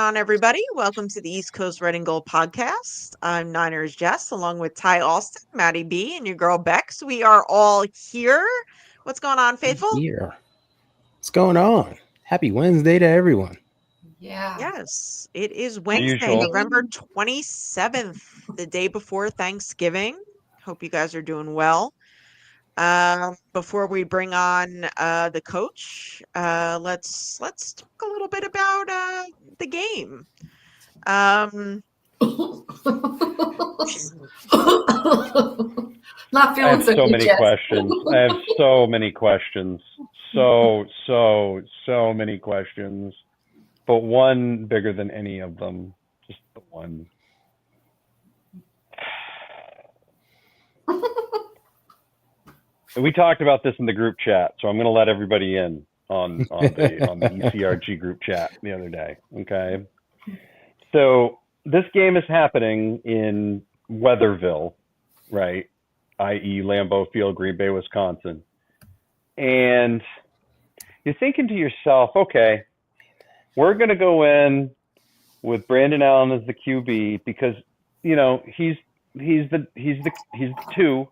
on, everybody? Welcome to the East Coast Red and Gold podcast. I'm Niners Jess, along with Ty Alston, Maddie B, and your girl Bex. We are all here. What's going on, Faithful? Here. What's going on? Happy Wednesday to everyone. Yeah. Yes, it is Wednesday, Usual. November 27th, the day before Thanksgiving. Hope you guys are doing well. Before we bring on the coach, let's talk a little bit about the game. Not I feeling have so good, many Jess. questions. I have so many questions. So many questions. But one bigger than any of them. Just the one. We talked about this in the group chat, so I'm going to let everybody in on the ECRG group chat the other day. Okay. So this game is happening in Weatherville, right? I.e. Lambeau Field, Green Bay, Wisconsin. And you're thinking to yourself, okay, we're going to go in with Brandon Allen as the QB because, you know, he's the two,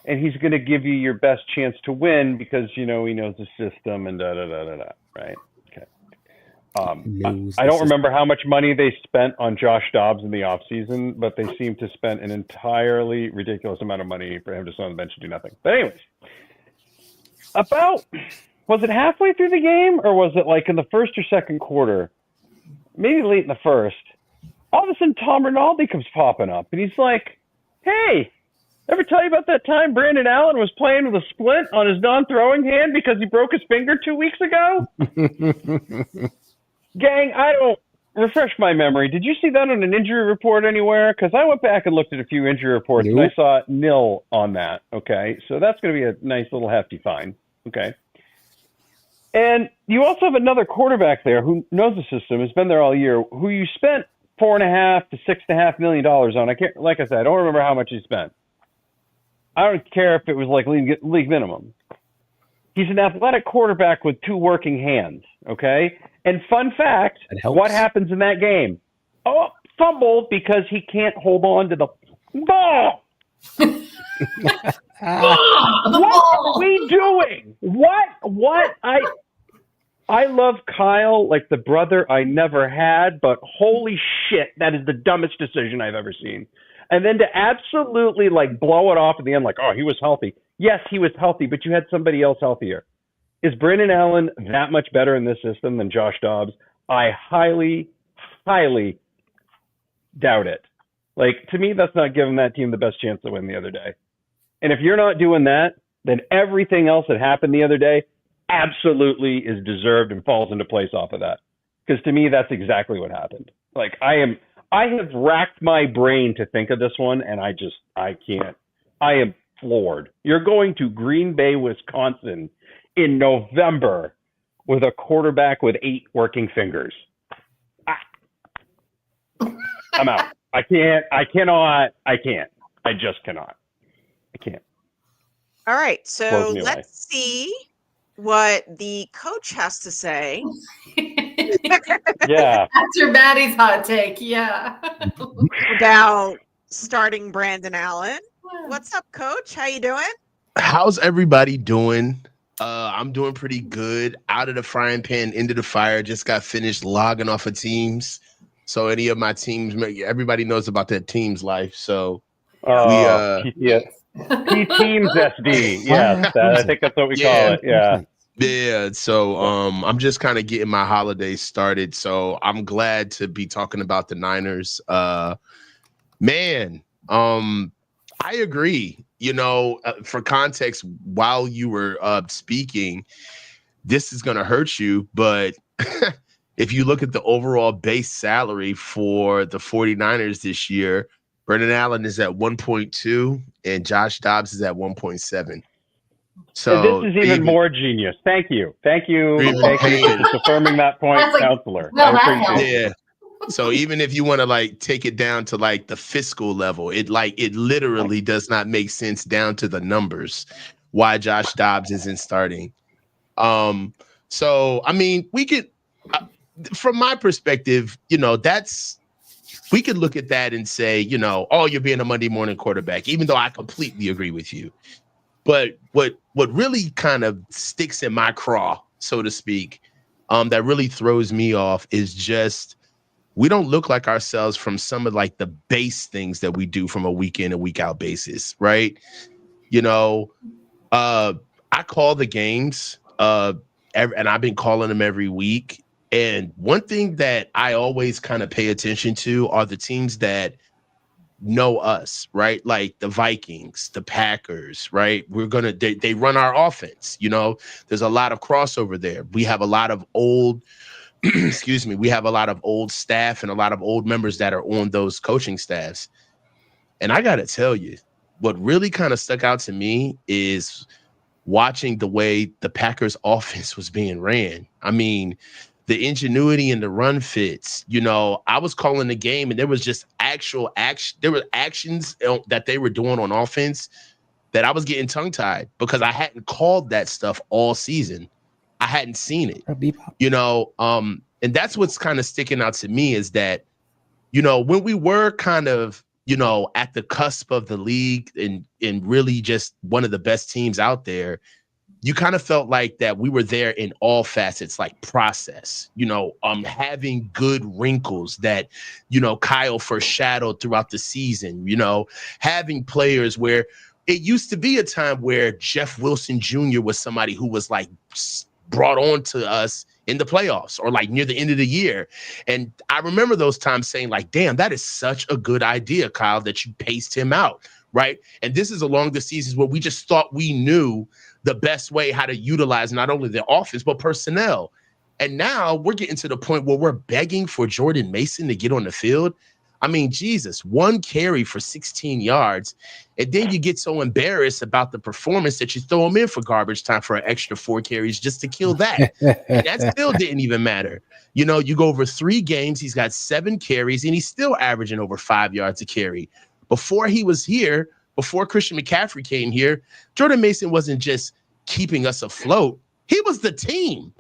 and he's going to give you your best chance to win because, you know, he knows the system and right? Okay. I don't remember how much money they spent on Josh Dobbs in the offseason, but they seem to spend an entirely ridiculous amount of money for him to sit on the bench and do nothing. But anyways, was it halfway through the game or was it like in the first or second quarter? Maybe late in the first. All of a sudden, Tom Rinaldi comes popping up, and he's like, hey, ever tell you about that time Brandon Allen was playing with a splint on his non-throwing hand because he broke his finger 2 weeks ago? Gang, refresh my memory. Did you see that on an injury report anywhere? Because I went back and looked at a few injury reports, and I saw nil on that. Okay, so that's going to be a nice little hefty fine. Okay. And you also have another quarterback there who knows the system, has been there all year, who you spent $4.5 to $6.5 million on. I can't, like I said, I don't remember how much he spent. I don't care if it was like league minimum. He's an athletic quarterback with two working hands, okay? And fun fact, what happens in that game? Oh, fumble because he can't hold on to the ball. What are we doing? What? I love Kyle like the brother I never had, but holy shit, that is the dumbest decision I've ever seen. And then to absolutely like blow it off at the end, like, oh, he was healthy. Yes, he was healthy, but you had somebody else healthier. Is Brandon Allen that much better in this system than Josh Dobbs? I highly, highly doubt it. Like, to me, that's not giving that team the best chance to win the other day. And if you're not doing that, then everything else that happened the other day absolutely is deserved and falls into place off of that. Because to me, that's exactly what happened. Like, I have racked my brain to think of this one, and I can't. I am floored. You're going to Green Bay, Wisconsin in November with a quarterback with 8 working fingers. I'm out. I can't. I just cannot. I can't. All right, so let's see what the coach has to say. Yeah. After Maddie's hot take, yeah. About starting Brandon Allen. What's up, Coach? How you doing? How's everybody doing? I'm doing pretty good. Out of the frying pan, into the fire. Just got finished logging off of Teams. So any of my teams, everybody knows about that Teams life. So P-Teams SD. Yes, I think that's what we call it. Yeah. Yeah, so I'm just kind of getting my holidays started. So I'm glad to be talking about the Niners. Man, I agree. You know, for context, while you were speaking, this is going to hurt you. But if you look at the overall base salary for the 49ers this year, Brandon Allen is at 1.2 and Josh Dobbs is at 1.7. So this is even more genius. Thank you for just affirming that point, counselor. No, I appreciate it. So even if you want to like take it down to like the fiscal level, it literally does not make sense down to the numbers why Josh Dobbs isn't starting. So I mean, we could from my perspective, we could look at that and say, oh, you're being a Monday morning quarterback, even though I completely agree with you. But what really kind of sticks in my craw, so to speak, that really throws me off is just we don't look like ourselves from some of like the base things that we do from a week in and week out basis, right? I call the games, and I've been calling them every week. And one thing that I always kind of pay attention to are the teams that know us, right? Like the Vikings, the Packers, right? They run our offense. There's a lot of crossover there. We have a lot of old, we have a lot of old staff and a lot of old members that are on those coaching staffs. And I got to tell you, what really kind of stuck out to me is watching the way the Packers offense was being ran. I mean, the ingenuity and the run fits. I was calling the game and there was just actual action. There were actions that they were doing on offense that I was getting tongue tied because I hadn't called that stuff all season. I hadn't seen it, and that's what's kind of sticking out to me is that, when we were kind of, at the cusp of the league and really just one of the best teams out there, you kind of felt like that we were there in all facets, like process, having good wrinkles that, Kyle foreshadowed throughout the season, having players where it used to be a time where Jeff Wilson Jr. was somebody who was like brought on to us in the playoffs or like near the end of the year. And I remember those times saying like, damn, that is such a good idea, Kyle, that you paced him out. Right. And this is along the seasons where we just thought we knew the best way how to utilize not only the offense, but personnel. And now we're getting to the point where we're begging for Jordan Mason to get on the field. I mean, Jesus, 1 carry for 16 yards. And then you get so embarrassed about the performance that you throw him in for garbage time for an extra 4 carries just to kill that. And that still didn't even matter. You go over 3 games, he's got 7 carries, and he's still averaging over 5 yards a carry. Before he was here, before Christian McCaffrey came here, Jordan Mason wasn't just keeping us afloat. He was the team.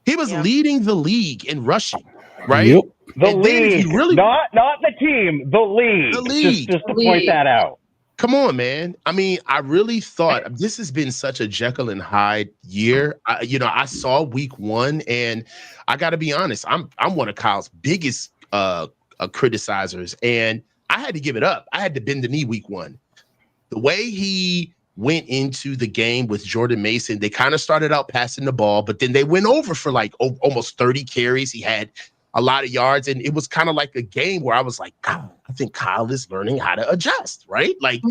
He was leading the league in rushing, right? Yep. The league, not the team, the league. The league. Just to point that out. Come on, man. I mean, I really thought this has been such a Jekyll and Hyde year. I saw week 1, and I got to be honest, I'm one of Kyle's biggest criticizers, and I had to give it up. I had to bend the knee week 1. The way he went into the game with Jordan Mason, they kind of started out passing the ball, but then they went over for like almost 30 carries. He had a lot of yards, and it was kind of like a game where I was like, God, I think Kyle is learning how to adjust, right? Like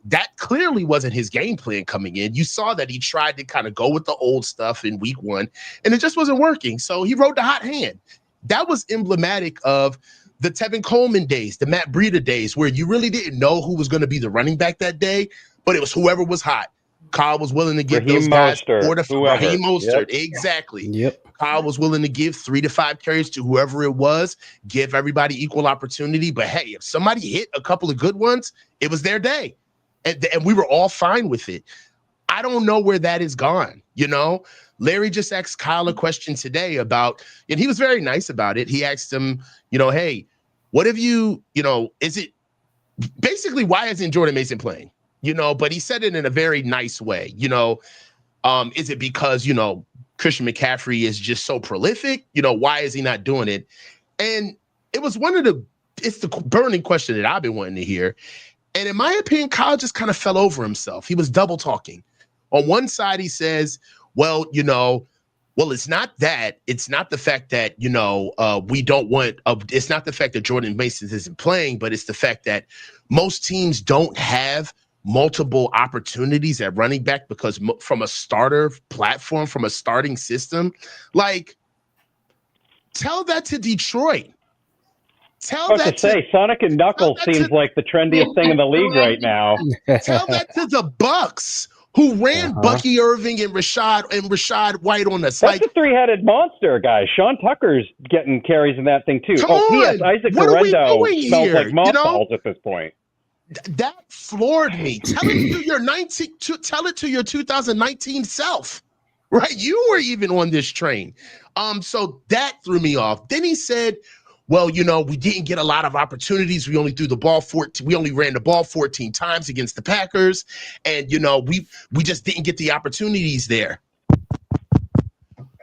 that clearly wasn't his game plan coming in. You saw that he tried to kind of go with the old stuff in week 1, and it just wasn't working. So he rode the hot hand. That was emblematic of the Tevin Coleman days, the Matt Breida days, where you really didn't know who was going to be the running back that day, but it was whoever was hot. Kyle was willing to give those guys 4 to 5. Raheem Mostert, exactly. Yep. Kyle was willing to give 3 to 5 carries to whoever it was, give everybody equal opportunity. But hey, if somebody hit a couple of good ones, it was their day, and we were all fine with it. I don't know where that is gone. Larry just asked Kyle a question today about, and he was very nice about it. He asked him, hey, what have you, is it basically why isn't Jordan Mason playing? But he said it in a very nice way. Is it because, Christian McCaffrey is just so prolific? Why is he not doing it? And it was it's the burning question that I've been wanting to hear. And in my opinion, Kyle just kind of fell over himself. He was double talking. On one side, he says, well, it's not that. It's not the fact that, we don't want, it's not the fact that Jordan Mason isn't playing, but it's the fact that most teams don't have multiple opportunities at running back because from a starter platform, from a starting system, like tell that to Detroit. Tell that to Sonic and Knuckles seems like the trendiest thing in the league right now. Tell that to the Bucks, who ran Bucky Irving and Rashad White on us. That's a 3-headed monster, guys. Sean Tucker's getting carries in that thing too. P.S. Isaac Guerrero smells like mothballs at this point. That floored me. Tell it to your 2019 self. right? You were even on this train. So that threw me off. Then he said, well, you know, we didn't get a lot of opportunities. We only threw the ball 14. We only ran the ball 14 times against the Packers. And, you know, we just didn't get the opportunities there.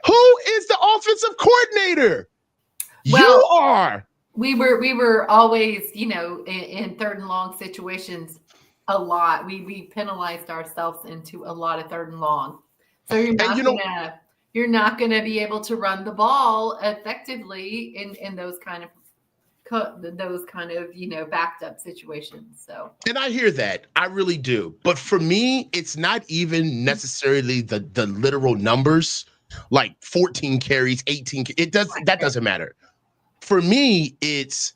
Who is the offensive coordinator? Well, you are. We were always, you know, in third and long situations a lot. We penalized ourselves into a lot of third and long. So you're not gonna be able to run the ball effectively in those kind of you know, backed up situations. So, and I hear that, I really do. But for me, it's not even necessarily the literal numbers, like 14 carries, 18. That doesn't matter. For me, it's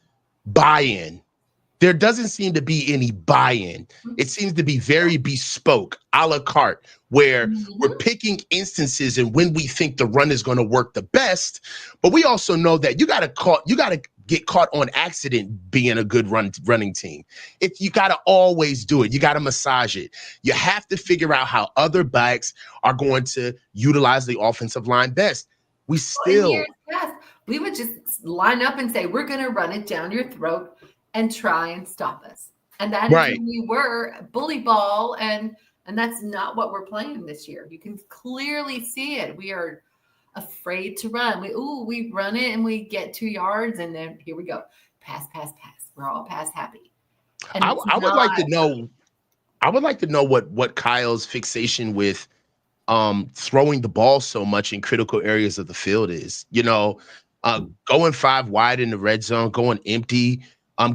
buy-in. There doesn't seem to be any buy-in. It seems to be very bespoke, a la carte, where we're picking instances and when we think the run is going to work the best. But we also know that you got to get caught on accident being a good running team. You got to always do it. You got to massage it. You have to figure out how other backs are going to utilize the offensive line best. We would just line up and say, we're going to run it down your throat and try and stop us. And that is who we were, bully ball. And that's not what we're playing this year. You can clearly see it. We are afraid to run. We run it and we get 2 yards and then here we go. Pass. We're all pass happy. And I would like to know what Kyle's fixation with throwing the ball so much in critical areas of the field is. You know, going 5 wide in the red zone, going empty,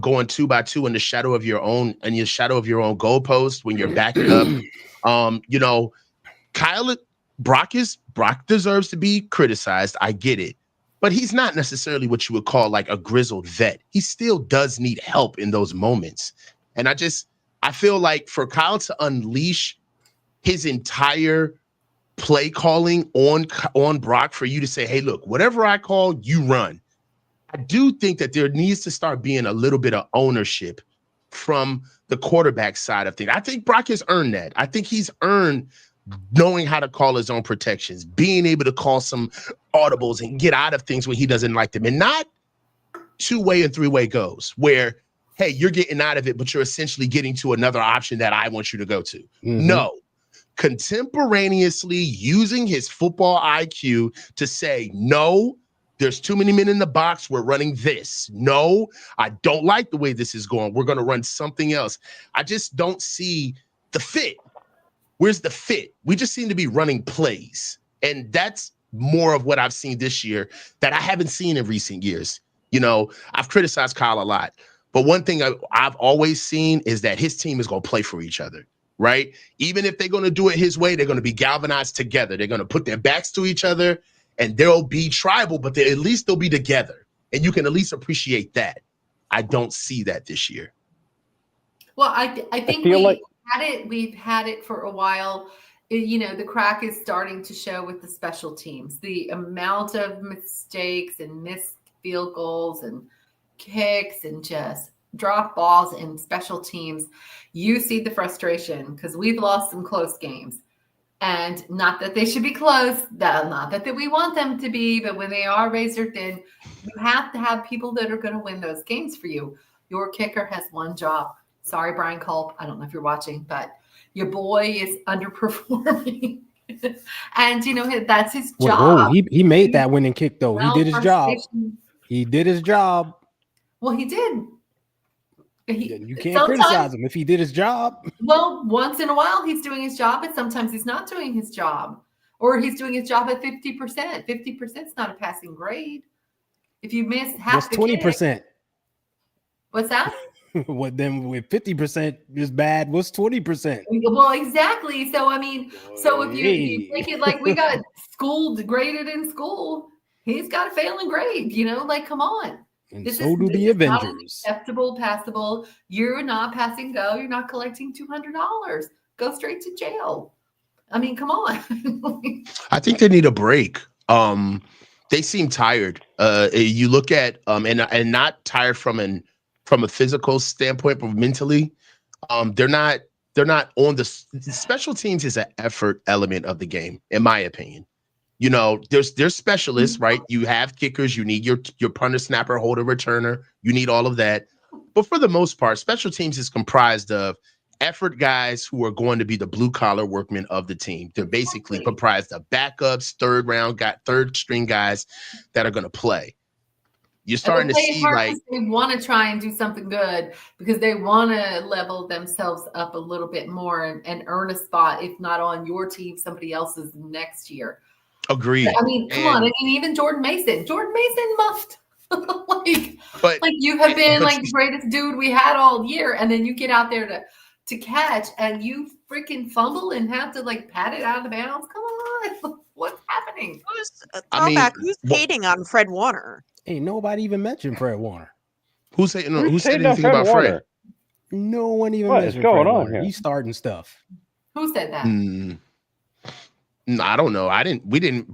going 2 by 2 in the shadow of your own goalpost when you're backing up. You know, Brock deserves to be criticized. I get it, but he's not necessarily what you would call like a grizzled vet. He still does need help in those moments. And I feel like for Kyle to unleash his entire play calling on Brock, for you to say, hey, look, whatever I call, you run. I do think that there needs to start being a little bit of ownership from the quarterback side of things. I think Brock has earned that. I think he's earned knowing how to call his own protections, being able to call some audibles and get out of things when he doesn't like them, and not 2-way and 3-way goes where, hey, you're getting out of it, but you're essentially getting to another option that I want you to go to. Mm-hmm. No. Contemporaneously using his football IQ to say, no, there's too many men in the box. We're running this. No, I don't like the way this is going. We're going to run something else. I just don't see the fit. Where's the fit? We just seem to be running plays. And that's more of what I've seen this year that I haven't seen in recent years. You know, I've criticized Kyle a lot, but one thing I've always seen is that his team is going to play for each other, right? Even if they're going to do it his way, they're going to be galvanized together. They're going to put their backs to each other. And they'll be tribal, but at least they'll be together. And you can at least appreciate that. I don't see that this year. Well, I think we've had it for a while. You know, the crack is starting to show with the special teams. The amount of mistakes and missed field goals and kicks and just drop balls in special teams. You see the frustration because we've lost some close games. And not that they should be close, not that we want them to be, but when they are razor thin, you have to have people that are going to win those games for you. Your kicker has one job. Sorry, Brian Culp. I don't know if you're watching, but your boy is underperforming. And, you know, that's his job. He made that winning kick, though. He did his job. He did his job. Well, he did. You can't criticize him if he did his job. Well, once in a while he's doing his job, and sometimes he's not doing his job, or he's doing his job at 50%. 50% is not a passing grade. If you miss half, that's 20%. What's that? What then? With 50% is bad. What's 20%? Well, exactly. So I mean, so if you think it like we got graded in school, he's got a failing grade. You know, like come on. And this so do the Avengers. Acceptable, passable. You're not passing go. You're not collecting $200. Go straight to jail. I mean, come on. I think they need a break. They seem tired. You look at and not tired from a physical standpoint, but mentally, they're not on the special teams is an effort element of the game, in my opinion. You know, there's specialists, right? You have kickers, you need your punter, snapper, holder, returner, you need all of that. But for the most part, special teams is comprised of effort guys who are going to be the blue collar workmen of the team. They're basically comprised of backups, third string guys that are going to play. You're starting to see like they want to try and do something good because they want to level themselves up a little bit more and earn a spot, if not on your team, somebody else's next year. Agreed. I mean, come on. I mean, even Jordan Mason muffed. like you have been like the greatest dude we had all year, and then you get out there to catch and you freaking fumble and have to like pat it out of the bounds. Come on, what's happening? Who's hating on Fred Warner? Ain't nobody even mentioned Fred Warner. Who said anything about Fred? No one even what mentioned is going Fred on Warner. here? He's starting stuff. Who said that? I don't know.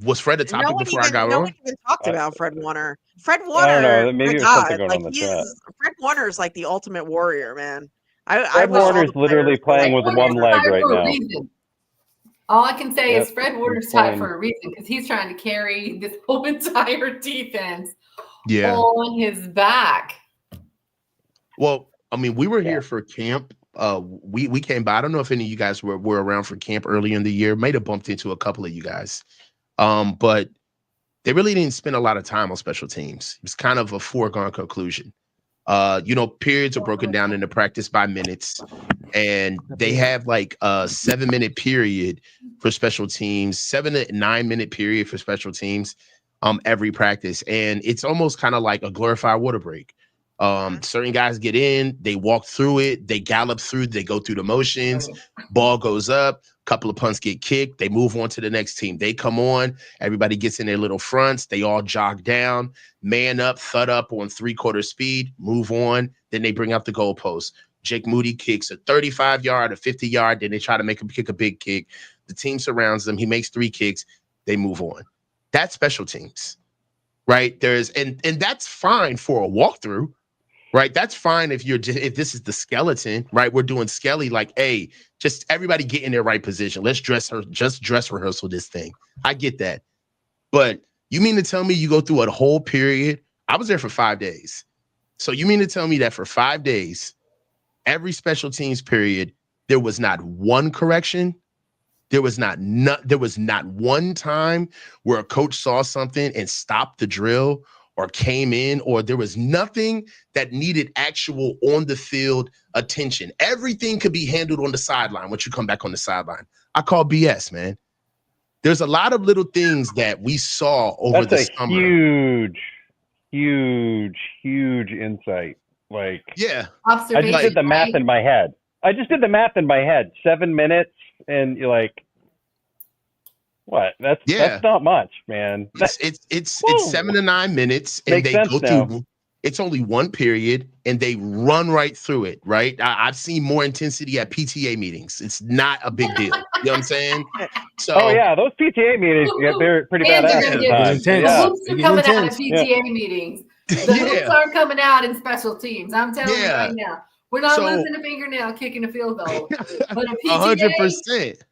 Was Fred a topic before I got on? No one even talked about Fred Warner. Fred Warner. I don't know. Maybe there's something going on in the chat. Fred Warner is like the ultimate warrior, man. Fred Warner's literally playing with one leg right now. All I can say is Fred Warner's tied for a reason because he's trying to carry this whole entire defense on his back. Well, I mean, we were here for camp. We came by. I don't know if any of you guys were around for camp early in the year. Might have bumped into a couple of you guys. But they really didn't spend a lot of time on special teams. It was kind of a foregone conclusion. Periods are broken down into practice by minutes, and they have like a 7-minute period for special teams, 7 to 9 minute period for special teams, every practice. And it's almost kind of like a glorified water break. Certain guys get in, they walk through it, they gallop through, they go through the motions, ball goes up, couple of punts get kicked, they move on to the next team. They come on, everybody gets in their little fronts, they all jog down, man up, thud up on 3/4 speed, move on, then they bring out the goalpost. Jake Moody kicks a 35-yard, a 50-yard, then they try to make him kick a big kick. The team surrounds him, he makes 3 kicks, they move on. That's special teams, right? And that's fine for a walkthrough. Right. That's fine if this is the skeleton, right? We're doing skelly, like, hey, just everybody get in their right position. Let's dress rehearsal this thing. I get that. But you mean to tell me you go through a whole period? I was there for 5 days. So you mean to tell me that for 5 days, every special teams period, there was not one correction? There was not one time where a coach saw something and stopped the drill or came in, or there was nothing that needed actual on the field attention. Everything could be handled on the sideline once you come back on the sideline. I call BS, man. There's a lot of little things that we saw over the summer. Huge insight. Like, yeah. I just did the math in my head. 7 minutes, and you're like, what? That's not much, man. It's 7 to 9 minutes, and Makes they sense go now. through. It's only one period, and they run right through it. Right? I've seen more intensity at PTA meetings. It's not a big deal. You know what I'm saying? So, those PTA meetings, they're pretty badass. The hoops are coming out of PTA meetings. The hoops aren't coming out in special teams. I'm telling you right now. We're not losing a fingernail kicking a field goal. But a PTA, 100%.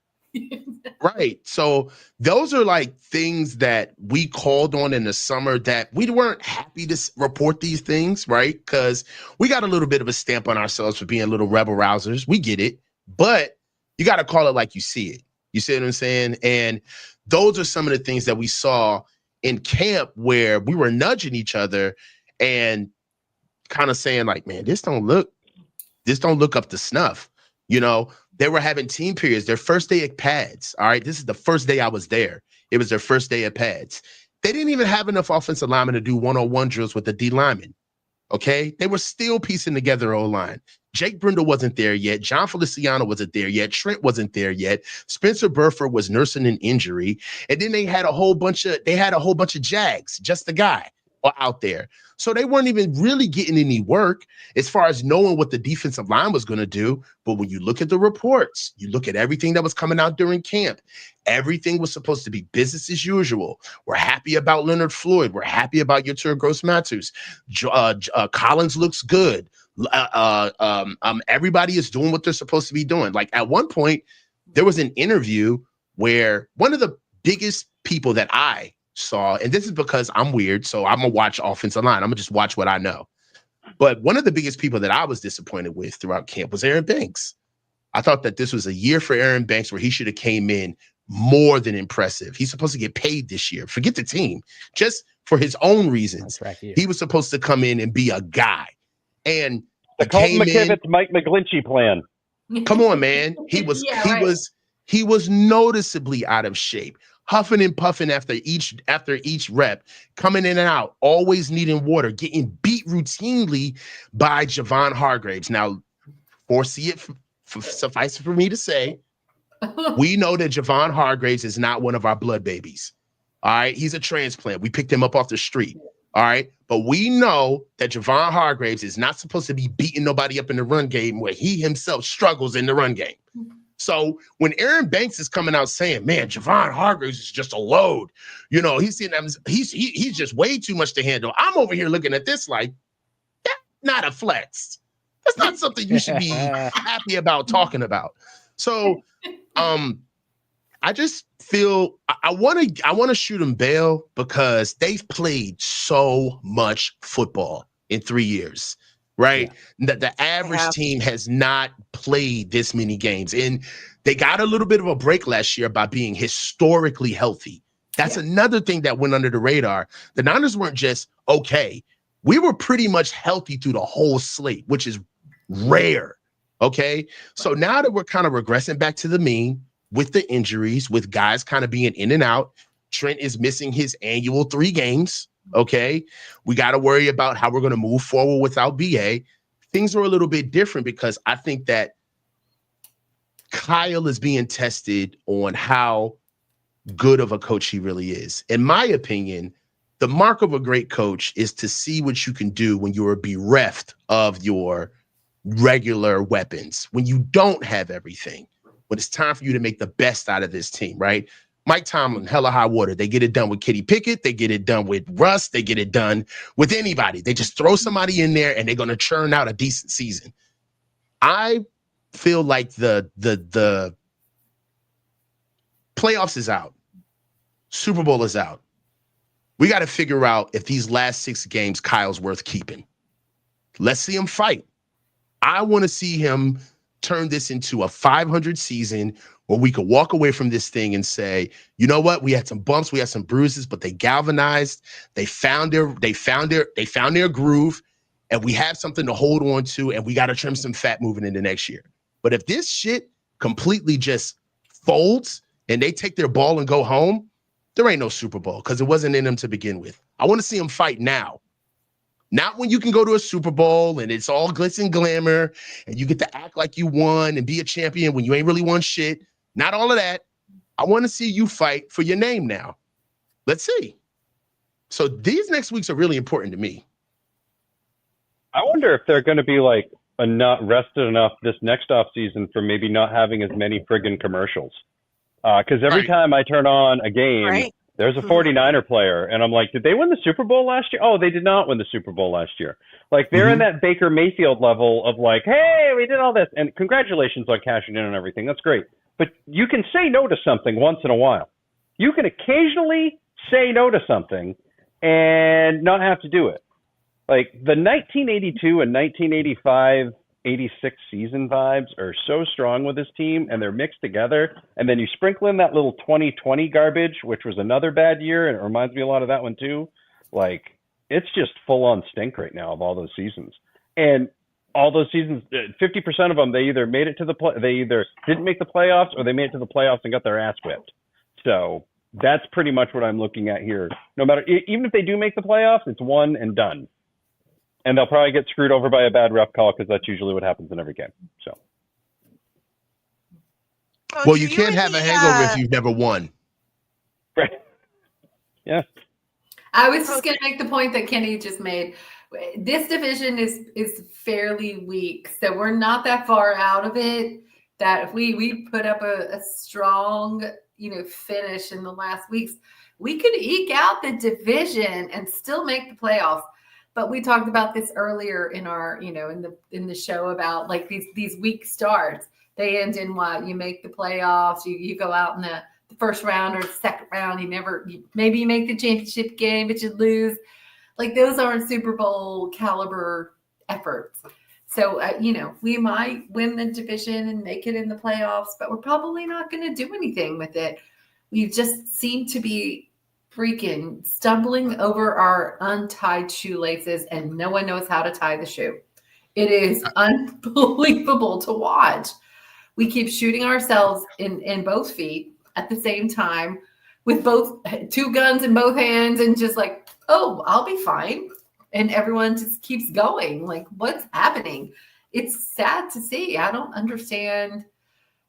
Right. So those are like things that we called on in the summer that we weren't happy to report these things, right? Because we got a little bit of a stamp on ourselves for being little rebel rousers. We get it, but you got to call it like you see it. You see what I'm saying? And those are some of the things that we saw in camp where we were nudging each other and kind of saying like, man, this don't look up to snuff. You know, they were having team periods, their first day at pads. All right. This is the first day I was there. It was their first day at pads. They didn't even have enough offensive linemen to do one-on-one drills with the D linemen. Okay. They were still piecing together O-line. Jake Brindle wasn't there yet. John Feliciano wasn't there yet. Trent wasn't there yet. Spencer Burford was nursing an injury. And then they had a whole bunch of Jags, just the guy out there. So they weren't even really getting any work as far as knowing what the defensive line was going to do. But when you look at the reports, you look at everything that was coming out during camp, everything was supposed to be business as usual. We're happy about Leonard Floyd. We're happy about Yetur Gross-Matos. Collins looks good. Everybody is doing what they're supposed to be doing. Like at one point, there was an interview where one of the biggest people that I saw, and this is because I'm weird, so I'm going to watch offensive line. I'm going to just watch what I know. But one of the biggest people that I was disappointed with throughout camp was Aaron Banks. I thought that this was a year for Aaron Banks where he should have came in more than impressive. He's supposed to get paid this year. Forget the team. Just for his own reasons. He was supposed to come in and be a guy. And the Colton McKivitz, Mike McGlinchey plan. Come on, man. He was he was noticeably out of shape, huffing and puffing after each rep, coming in and out, always needing water, getting beat routinely by Javon Hargraves. Now, foresee it. Suffice it for me to say, we know that Javon Hargraves is not one of our blood babies. All right. He's a transplant. We picked him up off the street. All right. But we know that Javon Hargraves is not supposed to be beating nobody up in the run game where he himself struggles in the run game. So when Aaron Banks is coming out saying, man, Javon Hargraves is just a load, you know, he's just way too much to handle. I'm over here looking at this like, that's not a flex. That's not something you should be happy about talking about. So I just feel I want to shoot them bail because they've played so much football in 3 years, right? Yeah. That the average team has not played this many games. And they got a little bit of a break last year by being historically healthy. That's another thing that went under the radar. The Niners weren't just okay. We were pretty much healthy through the whole slate, which is rare. Okay. So now that we're kind of regressing back to the mean with the injuries, with guys kind of being in and out, Trent is missing his annual 3 games. Okay. We got to worry about how we're going to move forward without BA. Things are a little bit different because I think that Kyle is being tested on how good of a coach he really is. In my opinion, the mark of a great coach is to see what you can do when you are bereft of your regular weapons, when you don't have everything, when it's time for you to make the best out of this team, right? Mike Tomlin, hella high water. They get it done with Kenny Pickett. They get it done with Russ. They get it done with anybody. They just throw somebody in there and they're going to churn out a decent season. I feel like the playoffs is out. Super Bowl is out. We got to figure out if these last 6 games Kyle's worth keeping. Let's see him fight. I want to see him turn this into a 500 season where we could walk away from this thing and say, you know what? We had some bumps, we had some bruises, but they galvanized. They found their groove, and we have something to hold on to, and we got to trim some fat moving into next year. But if this shit completely just folds and they take their ball and go home, there ain't no Super Bowl because it wasn't in them to begin with. I want to see them fight now. Not when you can go to a Super Bowl and it's all glitz and glamour and you get to act like you won and be a champion when you ain't really won shit. Not all of that. I want to see you fight for your name now. Let's see. So these next weeks are really important to me. I wonder if they're going to be like not rested enough this next off season for maybe not having as many friggin' commercials. Because every time I turn on a game, there's a 49er player, and I'm like, did they win the Super Bowl last year? Oh, they did not win the Super Bowl last year. Like, they're in that Baker Mayfield level of like, hey, we did all this, and congratulations on cashing in and everything. That's great. But you can say no to something once in a while. You can occasionally say no to something and not have to do it. Like, the 1982 and 1985 86 season vibes are so strong with this team, and they're mixed together. And then you sprinkle in that little 2020 garbage, which was another bad year, and it reminds me a lot of that one too. Like, it's just full on stink right now of all those seasons. And all those seasons, 50% of them, they either made it to they either didn't make the playoffs, or they made it to the playoffs and got their ass whipped. So that's pretty much what I'm looking at here. No matter, even if they do make the playoffs, it's one and done. And they'll probably get screwed over by a bad ref call because that's usually what happens in every game. So, well, you can't have a hangover if you've never won. Right. Yeah. I was just going to make the point that Kenny just made. This division is fairly weak, so we're not that far out of it. That if we put up a strong, finish in the last weeks, we could eke out the division and still make the playoffs. But we talked about this earlier in our, in the show about like these weak starts. They end in what? You make the playoffs, you go out in the the first round or the second round. Maybe you make the championship game, but you lose. Like, those aren't Super Bowl caliber efforts. So, we might win the division and make it in the playoffs, but we're probably not going to do anything with it. We just seem to be freaking stumbling over our untied shoelaces, and no one knows how to tie the shoe. It is unbelievable to watch. We keep shooting ourselves in both feet at the same time with both two guns in both hands and just like, oh, I'll be fine. And everyone just keeps going. Like, what's happening? It's sad to see. I don't understand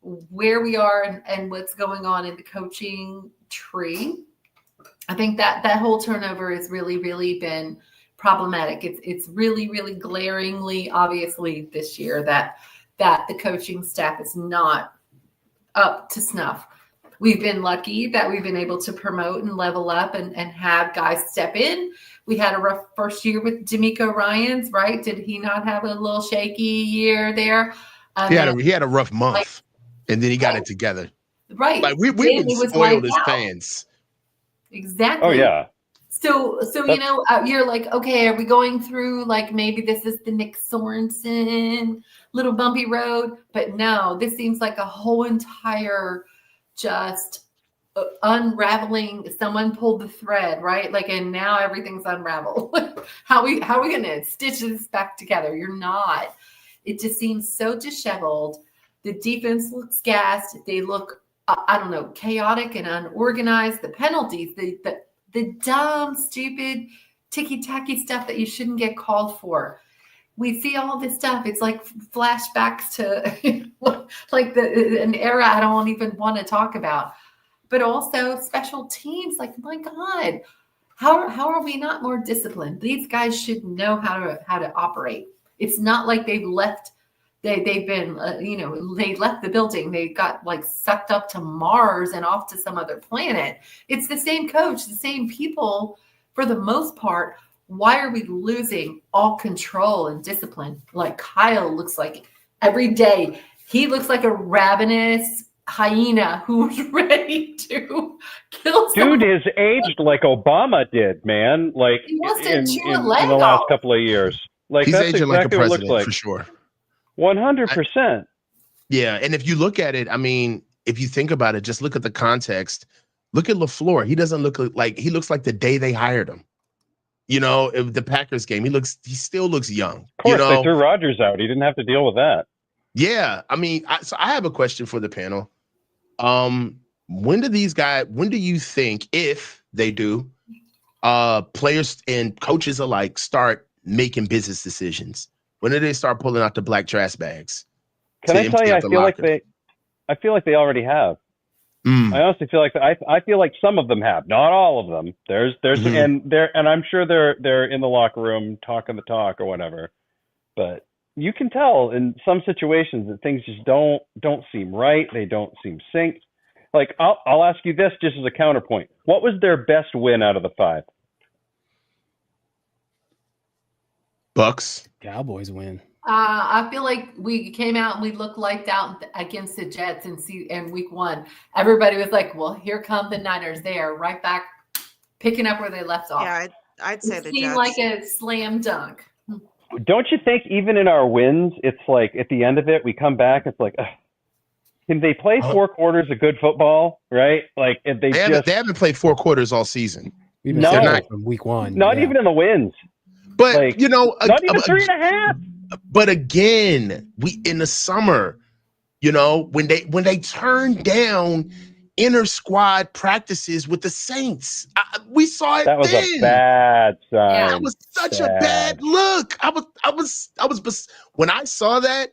where we are and what's going on in the coaching tree. I think that whole turnover has really, really been problematic. It's really, really glaringly obviously this year that the coaching staff is not up to snuff. We've been lucky that we've been able to promote and level up and have guys step in. We had a rough first year with DeMeco Ryans, right? Did he not have a little shaky year there? He had a rough month, and then he got it together. Right. Like we've been spoiled as fans. Exactly. Oh yeah. So you're like, okay, are we going through like maybe this is the Nick Sorensen little bumpy road? But no, this seems like a whole entire just unraveling. Someone pulled the thread, right? Like, and now everything's unraveled. How are we going to stitch this back together? You're not. It just seems so disheveled. The defense looks gassed. They look, I don't know, chaotic and unorganized. The penalties, the dumb, stupid, ticky-tacky stuff that you shouldn't get called for. We see all this stuff. It's like flashbacks to like an era I don't even want to talk about. But also special teams. Like, my God, how are we not more disciplined? These guys should know how to operate. It's not like they've left. They've been, they left the building. They got like sucked up to Mars and off to some other planet. It's the same coach, the same people for the most part. Why are we losing all control and discipline? Like, Kyle looks like every day, he looks like a ravenous hyena who's ready to kill someone. Dude is aged like Obama did, man. Like he wants to in chew a leg the last off. couple of years. Like, he's that's aging exactly like a what it looks president like. for sure. 100%. Yeah, and if you look at it, I mean, if you think about it, just look at the context. Look at LaFleur. He doesn't look like he looks like the day they hired him. If the Packers game, he still looks young. Of course, they threw Rodgers out. He didn't have to deal with that. Yeah, I mean, so I have a question for the panel. When do you think, if they do, players and coaches alike start making business decisions? When do they start pulling out the black trash bags? Can I tell you? I feel like they already have. I honestly feel like I feel like some of them have, not all of them. There's and I'm sure they're in the locker room talking the talk or whatever. But you can tell in some situations that things just don't seem right. They don't seem synced. Like, I'll ask you this just as a counterpoint. What was their best win out of the 5? Bucks. Cowboys win. I feel like we came out and we looked lights out against the Jets in week 1. Everybody was like, well, here come the Niners. They are right back picking up where they left off. Yeah, I'd say the Jets. It seemed like a slam dunk. Don't you think even in our wins, it's like at the end of it, we come back, it's like, can they play 4 quarters of good football, right? Like, if they haven't played 4 quarters all season. We've been not from week 1. Not even in the wins. But, like, not even 3.5. But again, we in the summer, when they turned down inter squad practices with the Saints, we saw it. That was a bad sign. Yeah, that was such a bad look. I was when I saw that,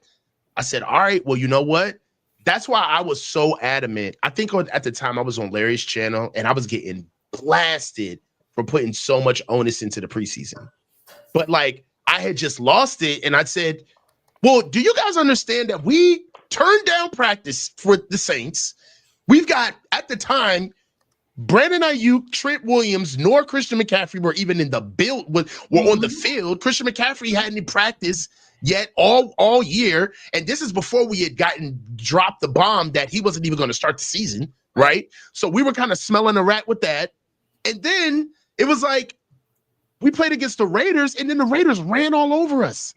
I said, all right, well, you know what? That's why I was so adamant. I think at the time I was on Larry's channel and I was getting blasted for putting so much onus into the preseason. But like, I had just lost it, and I said, well, do you guys understand that we turned down practice for the Saints? We've got, at the time, Brandon Ayuk, Trent Williams, nor Christian McCaffrey were even in the were on the field. Christian McCaffrey hadn't practiced yet all year, and this is before we had dropped the bomb that he wasn't even going to start the season. right? So we were kind of smelling a rat with that. And then it was like, we played against the Raiders, and then the Raiders ran all over us.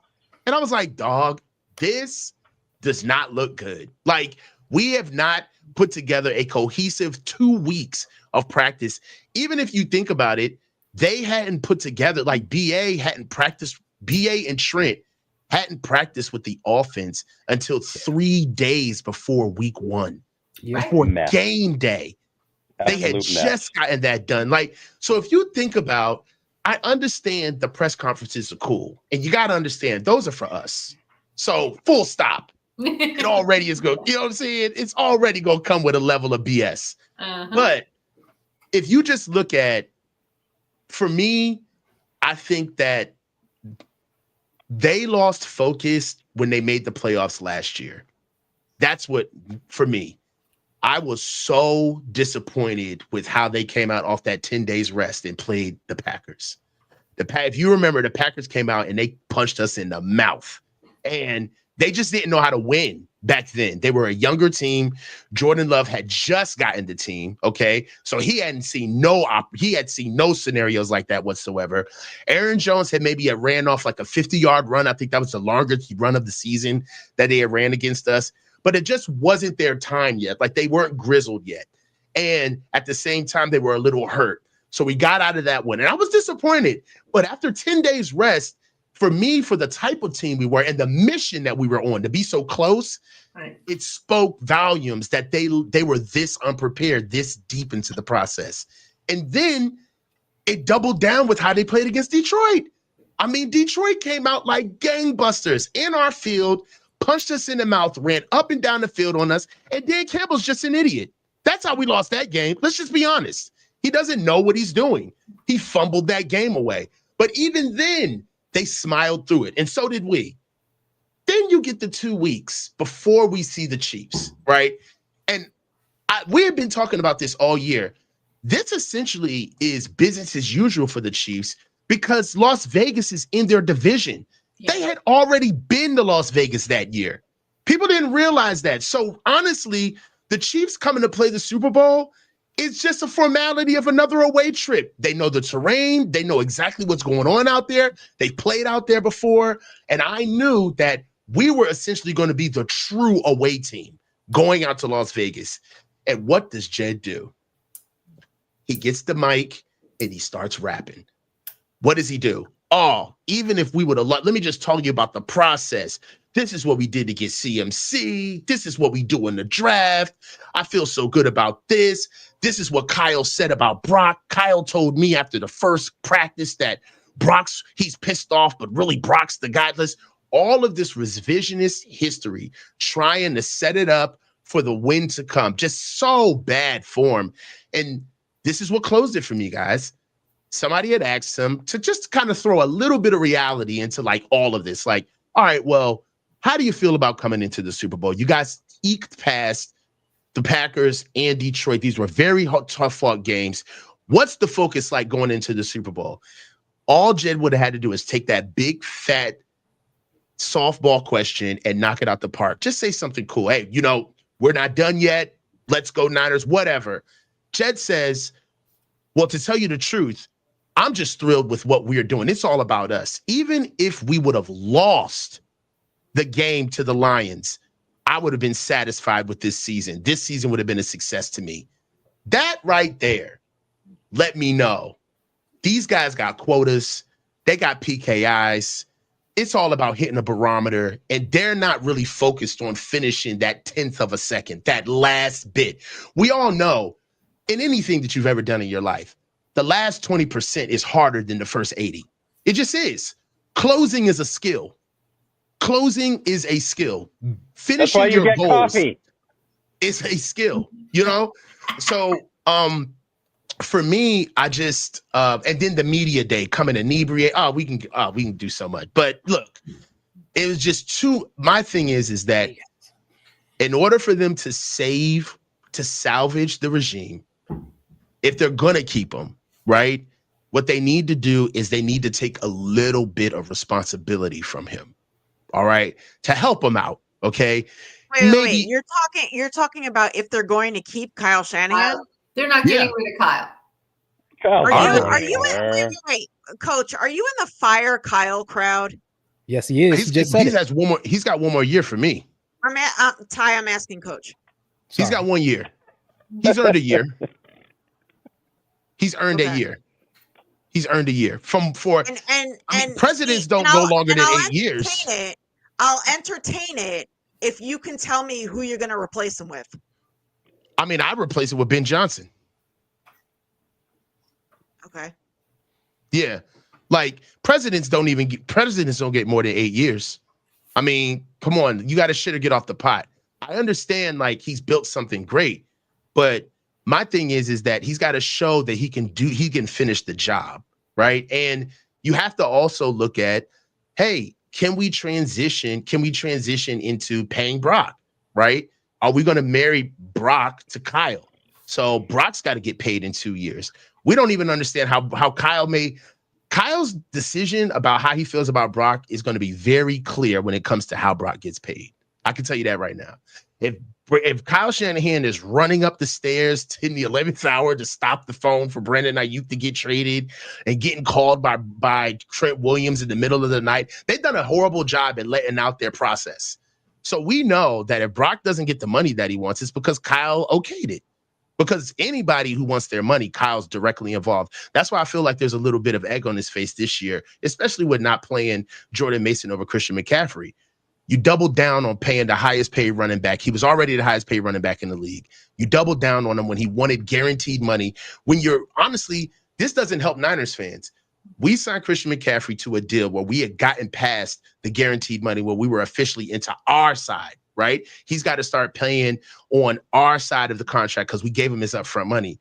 And I was like, dog, this does not look good. Like, we have not put together a cohesive 2 weeks of practice. Even if you think about it, they hadn't put together, like BA hadn't practiced, BA and Trent hadn't practiced with the offense until 3 days before week 1, before game day. They had just gotten that done. Like, so if you think about, I understand the press conferences are cool, and you got to understand those are for us. So full stop. It already is going, you know what I'm saying? It's already going to come with a level of BS. But if you just look at, for me, I think that they lost focus when they made the playoffs last year. That's what, for me, I was so disappointed with how they came out off that 10 days rest and played the Packers. If you remember, the Packers came out and they punched us in the mouth, and they just didn't know how to win back then. They were a younger team. Jordan Love had just gotten the team. Okay. So he had seen no scenarios like that whatsoever. Aaron Jones had ran off like a 50-yard run. I think that was the longest run of the season that they had ran against us, but it just wasn't their time yet. Like, they weren't grizzled yet. And at the same time, they were a little hurt. So we got out of that one, and I was disappointed. But after 10 days rest, for me, for the type of team we were and the mission that we were on to be so close, it spoke volumes that they were this unprepared, this deep into the process. And then it doubled down with how they played against Detroit. I mean, Detroit came out like gangbusters in our field, punched us in the mouth, ran up and down the field on us, and Dan Campbell's just an idiot. That's how we lost that game. Let's just be honest. He doesn't know what he's doing. He fumbled that game away. But even then, they smiled through it, and so did we. Then you get the 2 weeks before we see the Chiefs, right? And we have been talking about this all year. This essentially is business as usual for the Chiefs because Las Vegas is in their division. Yeah. They had already been to Las Vegas that year. People didn't realize that. So honestly, the Chiefs coming to play the Super Bowl, it's just a formality of another away trip. They know the terrain. They know exactly what's going on out there. They played out there before. And I knew that we were essentially going to be the true away team going out to Las Vegas. And what does Jed do? He gets the mic and he starts rapping. What does he do? Oh, even if we would have, let me just tell you about the process. This is what we did to get CMC. This is what we do in the draft. I feel so good about this. This is what Kyle said about Brock. Kyle told me after the first practice that he's pissed off, but really Brock's the guy. All of this revisionist history, trying to set it up for the win to come. Just so bad form. And this is what closed it for me, guys. Somebody had asked him to just kind of throw a little bit of reality into like all of this. Like, all right, well, how do you feel about coming into the Super Bowl? You guys eked past the Packers and Detroit. These were very tough-fought games. What's the focus like going into the Super Bowl? All Jed would have had to do is take that big, fat softball question and knock it out the park. Just say something cool. Hey, we're not done yet. Let's go Niners, whatever. Jed says, well, to tell you the truth, I'm just thrilled with what we're doing. It's all about us. Even if we would have lost the game to the Lions, I would have been satisfied with this season. This season would have been a success to me. That right there, let me know. These guys got quotas. They got PKIs. It's all about hitting a barometer, and they're not really focused on finishing that 10th of a second, that last bit. We all know in anything that you've ever done in your life, the last 20% is harder than the first 80. It just is. Closing is a skill. Closing is a skill. Finishing That's why you your get goals coffee. Is a skill, So for me, I just and then the media day coming inebriate. We can do so much. But look, it was just my thing is that in order for them to salvage the regime, if they're gonna keep them, right? What they need to do is they need to take a little bit of responsibility from him. All right, to help him out. Okay. maybe You're talking about if they're going to keep Kyle Shanahan. They're not getting rid of Kyle. Are you wait, Coach? Are you in the fire Kyle crowd? Yes, he is. He's got one more year for me. Ty, I'm asking Coach. He's got 1 year. He's earned a year. He's earned a year. He's earned a year and presidents don't go longer than 8 years. I'll entertain it if you can tell me who you're going to replace him with. I mean, I'd replace it with Ben Johnson. Okay. Yeah. Like presidents don't get more than 8 years. I mean, come on, you got to shit or get off the pot. I understand like he's built something great, but my thing is that he's got to show that he can finish the job, right? And you have to also look at, hey, can we transition into paying Brock, right? Are we going to marry Brock to Kyle? So Brock's got to get paid in 2 years. We don't even understand how Kyle's decision about how he feels about Brock is going to be very clear when it comes to how Brock gets paid. I can tell you that right now. If Kyle Shanahan is running up the stairs in the 11th hour to stop the phone for Brandon Ayuk to get traded and getting called by Trent Williams in the middle of the night, they've done a horrible job at letting out their process. So we know that if Brock doesn't get the money that he wants, it's because Kyle okayed it. Because anybody who wants their money, Kyle's directly involved. That's why I feel like there's a little bit of egg on his face this year, especially with not playing Jordan Mason over Christian McCaffrey. You doubled down on paying the highest paid running back. He was already the highest paid running back in the league. You doubled down on him when he wanted guaranteed money. Honestly, this doesn't help Niners fans. We signed Christian McCaffrey to a deal where we had gotten past the guaranteed money, where we were officially into our side, right? He's got to start paying on our side of the contract because we gave him his upfront money.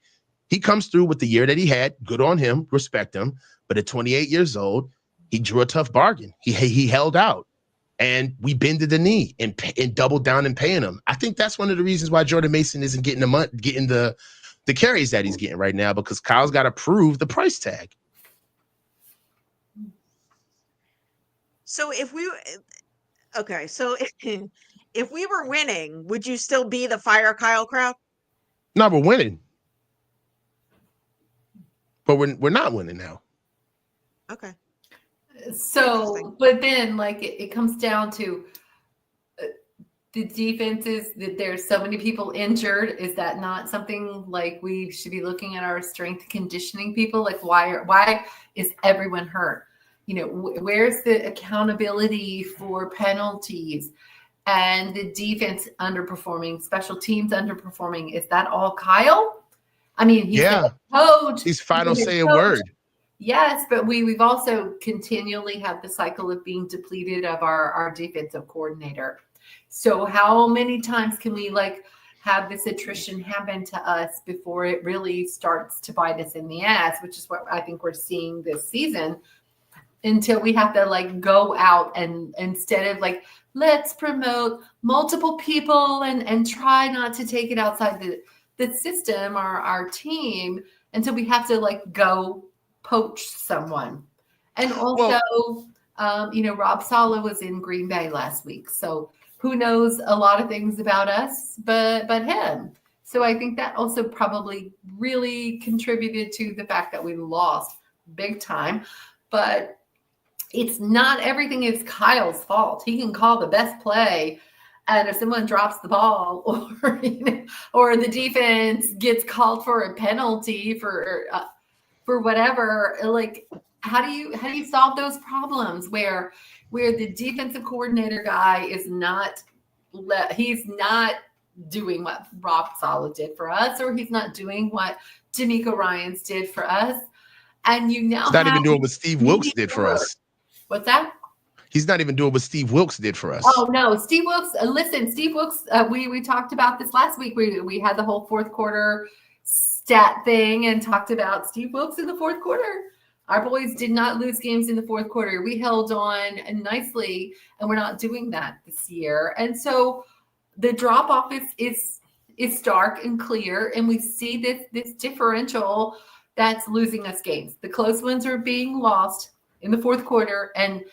He comes through with the year that he had. Good on him. Respect him. But at 28 years old, he drew a tough bargain. He held out. And we bended the knee and doubled down and paying him. I think that's one of the reasons why Jordan Mason isn't getting the carries that he's getting right now, because Kyle's got to prove the price tag. So if we were winning, would you still be the fire Kyle crowd? No, we're winning, but we're not winning now. Okay. So, but then like it comes down to the defenses, that there's so many people injured. Is that not something like we should be looking at our strength conditioning people? Like why is everyone hurt? You know, where's the accountability for penalties and the defense underperforming, special teams underperforming? Is that all Kyle? I mean, he's the coach. He's final say a word. Yes, but we've also continually had the cycle of being depleted of our defensive coordinator. So how many times can we like have this attrition happen to us before it really starts to bite us in the ass, which is what I think we're seeing this season, until we have to like go out and instead of like, let's promote multiple people and try not to take it outside the system or our team, until we have to like go poach someone. And also, Rob Saleh was in Green Bay last week. So who knows a lot of things about us, but him. So I think that also probably really contributed to the fact that we lost big time. But it's not everything is Kyle's fault. He can call the best play, and if someone drops the ball or the defense gets called for a penalty for whatever, like how do you solve those problems where the defensive coordinator guy is he's not doing what Rob Saleh did for us, or he's not doing what D'Amico Ryans did for us, and you now he's not even doing what Steve Wilks did for us. What's that? He's not even doing what Steve Wilks did for us. Oh no, Steve Wilks. Listen, Steve Wilks. We talked about this last week. We had the whole fourth quarter stat thing and talked about Steve Wilks in the fourth quarter. Our boys did not lose games in the fourth quarter. We held on nicely, and we're not doing that this year. And so the drop off is stark and clear, and we see this differential that's losing us games. The close ones are being lost in the fourth quarter, and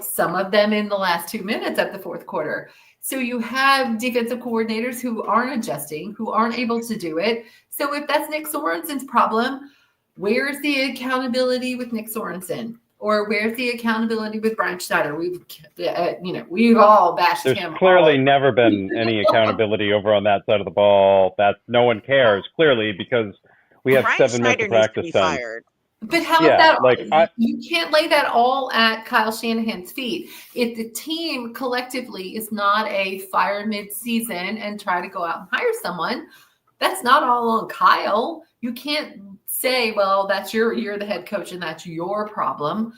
some of them in the last 2 minutes of the fourth quarter. So you have defensive coordinators who aren't adjusting, who aren't able to do it. So if that's Nick Sorensen's problem, where's the accountability with Nick Sorensen? Or where's the accountability with Brian Schneider? We've all bashed There's him. There's clearly never been any accountability over on that side of the ball. That no one cares, clearly, because we have Brian 7 Schneider minutes of needs to practice be time. fired. But how Yeah, is that? You can't lay that all at Kyle Shanahan's feet. If the team collectively is not a fire mid-season and try to go out and hire someone, that's not all on Kyle. You can't say, well, you're the head coach and that's your problem.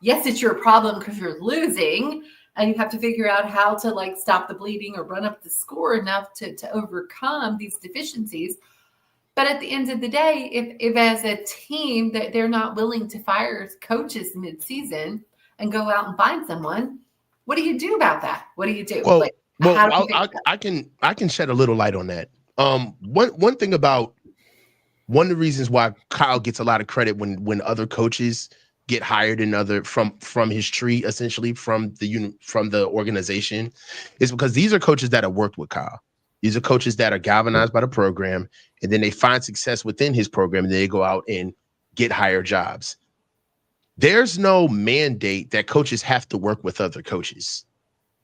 Yes, it's your problem because you're losing and you have to figure out how to stop the bleeding or run up the score enough to overcome these deficiencies. But at the end of the day, if as a team that they're not willing to fire coaches mid-season and go out and find someone, what do you do about that? What do you do? Well, I can shed a little light on that. One thing about one of the reasons why Kyle gets a lot of credit when other coaches get hired in from his tree, essentially from the organization, is because these are coaches that have worked with Kyle. These are coaches that are galvanized by the program, and then they find success within his program, and they go out and get higher jobs. There's no mandate that coaches have to work with other coaches.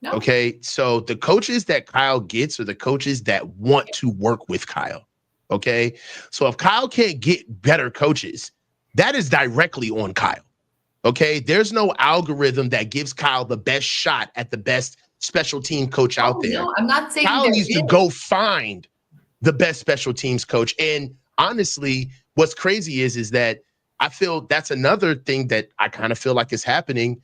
No. Okay, so the coaches that Kyle gets are the coaches that want to work with Kyle. Okay, so if Kyle can't get better coaches, that is directly on Kyle. Okay, there's no algorithm that gives Kyle the best shot at the best special team coach out there. No, I'm not saying Kyle needs to go find the best special teams coach. And honestly, what's crazy is that I feel that's another thing that I kind of feel like is happening.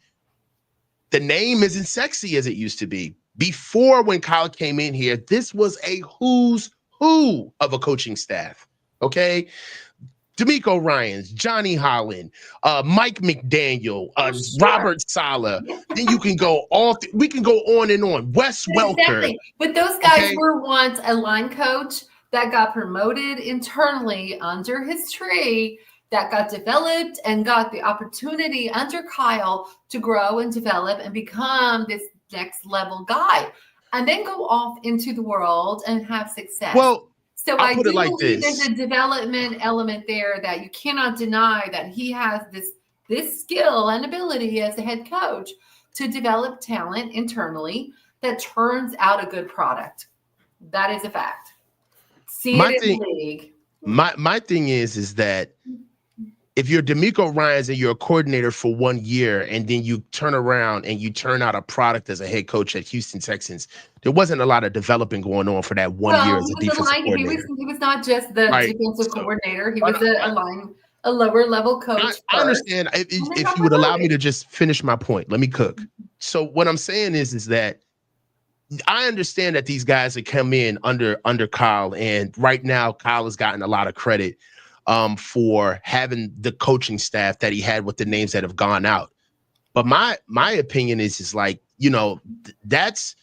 The name isn't sexy as it used to be. Before, when Kyle came in here, this was a who's who of a coaching staff. Okay. D'Amico Ryans, Johnny Holland, Mike McDaniel, Robert Saleh. Then you can go we can go on and on. Wes Welker. Exactly. But those guys were once a line coach that got promoted internally under his tree, that got developed and got the opportunity under Kyle to grow and develop and become this next level guy, and then go off into the world and have success. Well, so I do believe there's a development element there that you cannot deny, that he has this skill and ability as a head coach to develop talent internally that turns out a good product. That is a fact. See it in the league. My thing is that if you're D'Amico Ryans and you're a coordinator for 1 year and then you turn around and you turn out a product as a head coach at Houston Texans, there wasn't a lot of developing going on for that 1 year as a defensive coordinator. He was not just the defensive coordinator. He was a lower level coach. I understand. If you would allow me to just finish my point, let me cook. So what I'm saying is that I understand that these guys have come in under Kyle, and right now Kyle has gotten a lot of credit for having the coaching staff that he had with the names that have gone out. But my opinion is like, that's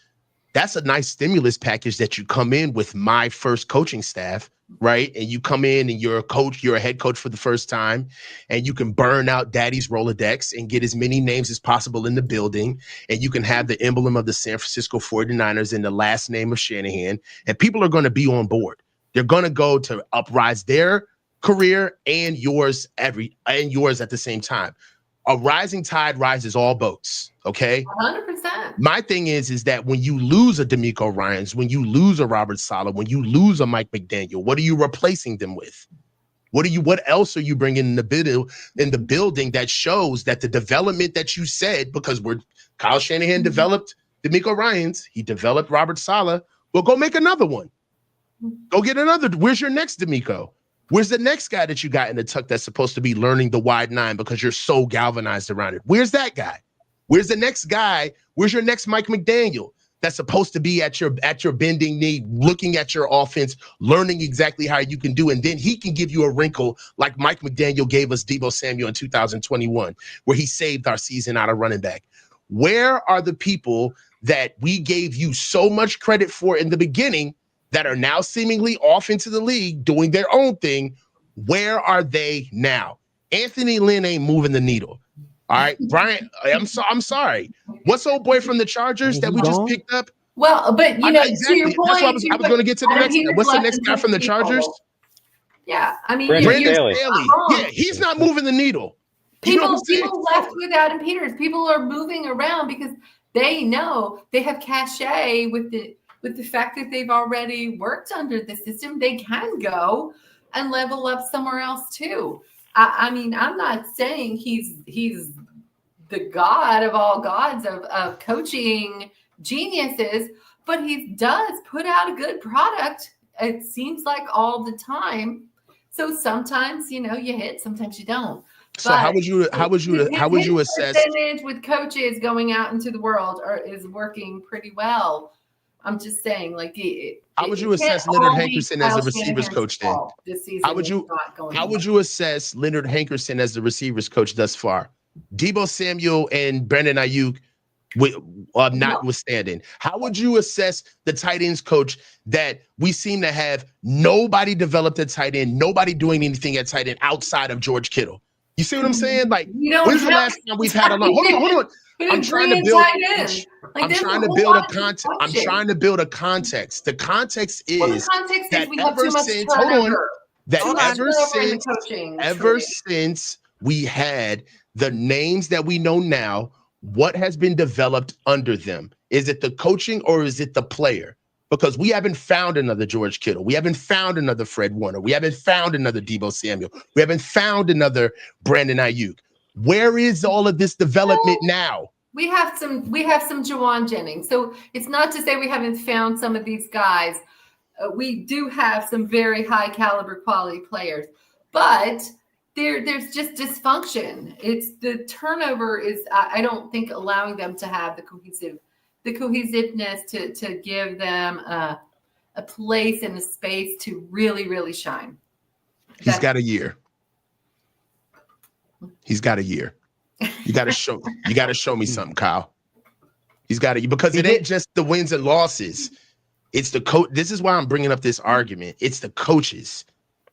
a nice stimulus package that you come in with my first coaching staff, right? And you come in and you're a head coach for the first time, and you can burn out daddy's Rolodex and get as many names as possible in the building. And you can have the emblem of the San Francisco 49ers and the last name of Shanahan, and people are going to be on board. They're going to go to uprise their career and yours at the same time. A rising tide rises all boats. Okay. 100%. My thing is that when you lose a D'Amico Ryans, when you lose a Robert Saleh, when you lose a Mike McDaniel, what are you replacing them with? What else are you bringing in the building that shows that the development that you said, because Kyle Shanahan developed D'Amico Ryans, he developed Robert Saleh. Well, go make another one. Go get another. Where's your next D'Amico? Where's the next guy that you got in the tuck that's supposed to be learning the wide nine because you're so galvanized around it? Where's that guy? Where's the next guy? Where's your next Mike McDaniel that's supposed to be at your bending knee, looking at your offense, learning exactly how you can do, and then he can give you a wrinkle like Mike McDaniel gave us Deebo Samuel in 2021, where he saved our season out of running back. Where are the people that we gave you so much credit for in the beginning that are now seemingly off into the league doing their own thing? Where are they now? Anthony Lynn ain't moving the needle. All right, Brian, I'm sorry. What's old boy from the Chargers that we just picked up? Well, but you know, exactly. to your point, That's what I was going to get to the next guy. What's the next guy from the Chargers? Yeah, I mean, Brandon Staley. Yeah, he's not moving the needle. People left with Adam Peters. People are moving around because they know they have cachet with the fact that they've already worked under the system. They can go and level up somewhere else too. I mean, I'm not saying he's the god of all gods of coaching geniuses, but he does put out a good product. It seems like all the time. So sometimes, you know, you hit, sometimes you don't. So how would you assess percentage with coaches going out into the world is working pretty well? I'm just saying, like, how would you assess Leonard Hankerson as the receivers coach then? How would you assess Leonard Hankerson as the receivers coach thus far? Deebo Samuel and Brandon Ayuk notwithstanding. How would you assess the tight ends coach that we seem to have nobody developed at tight end, nobody doing anything at tight end outside of George Kittle? You see what I'm saying? Like, when's the last time we've had a long? Hold on. I'm trying to build. I'm trying to build a context. I'm trying to build a context. The context is that ever since, hold on, that ever since we had the names that we know now, what has been developed under them? Is it the coaching or is it the player? Because we haven't found another George Kittle. We haven't found another Fred Warner. We haven't found another Deebo Samuel. We haven't found another Brandon Ayuk. Where is all of this development now? We have some Juwan Jennings. So it's not to say we haven't found some of these guys. We do have some very high caliber quality players, but there's just dysfunction. It's the turnover is, I don't think, allowing them to have the cohesiveness to give them a place and a space to really, really shine. He's got a year. You got to show me something, Kyle. He's got to, because it ain't just the wins and losses. It's the coach. This is why I'm bringing up this argument. It's the coaches.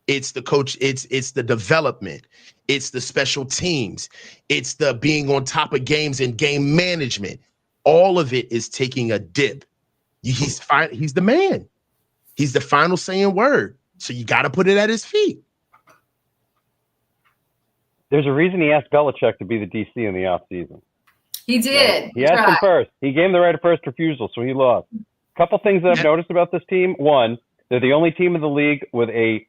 It's the coach. It's the development. It's the special teams. It's the being on top of games and game management. All of it is taking a dip. He's fine. He's the man. He's the final saying word. So you got to put it at his feet. There's a reason he asked Belichick to be the DC in the offseason. He did. Right? He asked him first. He gave him the right of first refusal, so he lost. A couple things that I've noticed about this team. One, they're the only team in the league with a